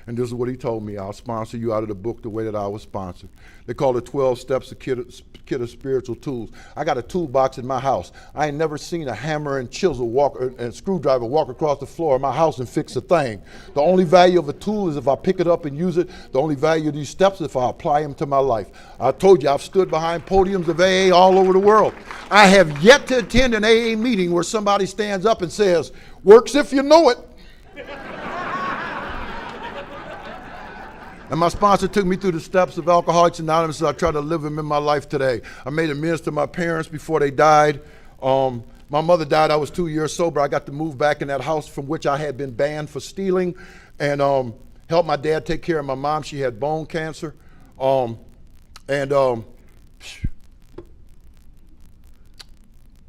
And this is what he told me. I'll sponsor you out of the book the way that I was sponsored. They call it 12 Steps, a kit of spiritual tools. I got a toolbox in my house. I ain't never seen a hammer and chisel and screwdriver walk across the floor of my house and fix a thing. The only value of a tool is if I pick it up and use it. The only value of these steps is if I apply them to my life. I told you I've stood behind podiums of AA all over the world. I have yet to attend an AA meeting where somebody stands up and says, works if you know it. And my sponsor took me through the steps of Alcoholics Anonymous, and I try to live them in my life today. I made amends to my parents before they died. My mother died, I was 2 years sober. I got to move back in that house from which I had been banned for stealing and help my dad take care of my mom. She had bone cancer.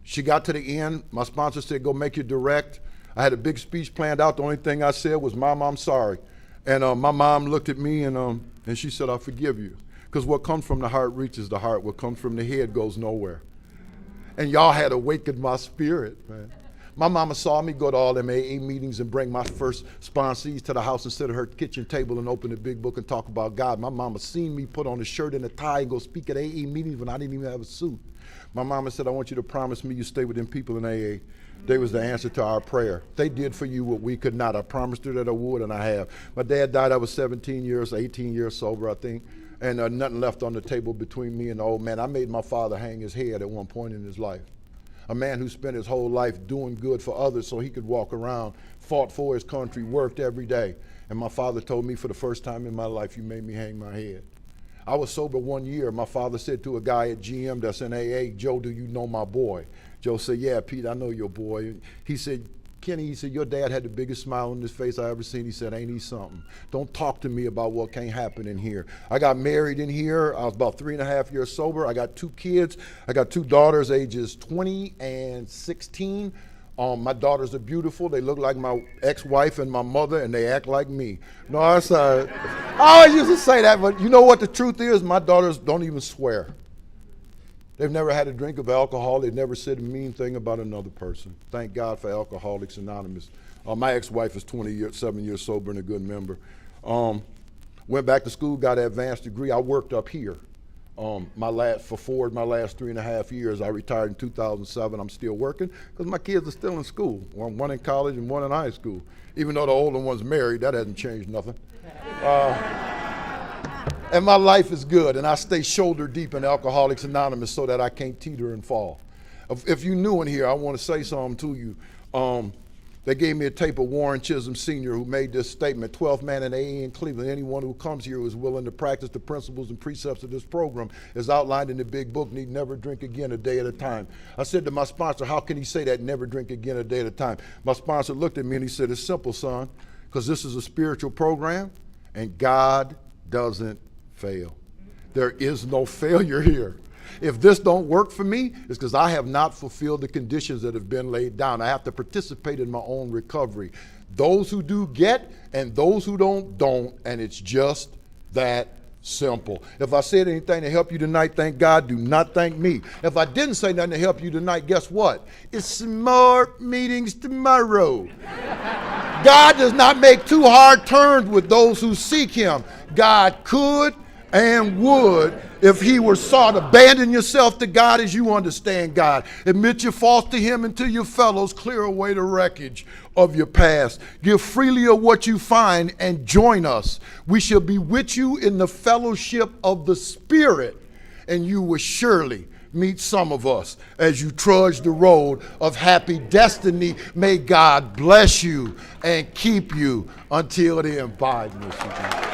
She got to the end. My sponsor said, go make your direct. I had a big speech planned out. The only thing I said was, Mom, I'm sorry. And my mom looked at me and she said, I forgive you. Because what comes from the heart reaches the heart. What comes from the head goes nowhere. And y'all had awakened my spirit, man. My mama saw me go to all them AA meetings and bring my first sponsees to the house and sit at her kitchen table and open the big book and talk about God. My mama seen me put on a shirt and a tie and go speak at AA meetings when I didn't even have a suit. My mama said, I want you to promise me you stay with them people in AA. They was the answer to our prayer. They did for you what we could not. I promised her that I would, and I have. My dad died, I was 18 years sober, I think, and nothing left on the table between me and the old man. I made my father hang his head at one point in his life. A man who spent his whole life doing good for others so he could walk around, fought for his country, worked every day. And my father told me for the first time in my life, you made me hang my head. I was sober 1 year. My father said to a guy at GM that's in AA, Joe, do you know my boy? Joe said, yeah, Pete, I know your boy. He said, Kenny, he said, your dad had the biggest smile on his face I ever seen. He said, ain't he something? Don't talk to me about what can't happen in here. I got married in here. I was about 3.5 years sober. I got 2 kids. I got 2 daughters, ages 20 and 16. My daughters are beautiful. They look like my ex-wife and my mother, and they act like me. No, I always used to say that, but you know what the truth is? My daughters don't even swear. They've never had a drink of alcohol. They've never said a mean thing about another person. Thank God for Alcoholics Anonymous. My ex-wife is 7 years sober and a good member. Went back to school, got an advanced degree. I worked up here. My last 3.5 years. I retired in 2007. I'm still working because my kids are still in school. One in college and one in high school. Even though the older one's married, that hasn't changed nothing. And my life is good, and I stay shoulder deep in Alcoholics Anonymous so that I can't teeter and fall. If you're new in here, I want to say something to you. They gave me a tape of Warren Chisholm Sr., who made this statement: 12th man in AA in Cleveland. Anyone who comes here who is willing to practice the principles and precepts of this program is outlined in the big book, need never drink again a day at a time. I said to my sponsor, how can he say that, never drink again a day at a time? My sponsor looked at me and he said, it's simple, son, because this is a spiritual program and God doesn't fail. There is no failure here. If this don't work for me, it's because I have not fulfilled the conditions that have been laid down. I have to participate in my own recovery. Those who do get, and those who don't, and it's just that simple. If I said anything to help you tonight, thank God. Do not thank me. If I didn't say nothing to help you tonight, guess what? It's some more meetings tomorrow. God does not make too hard turns with those who seek him. God could and would if he were sought. Abandon yourself to God as you understand God. Admit your faults to him and to your fellows. Clear away the wreckage of your past. Give freely of what you find and join us. We shall be with you in the fellowship of the Spirit, and you will surely meet some of us as you trudge the road of happy destiny. May God bless you and keep you until then. Bye, Michigan.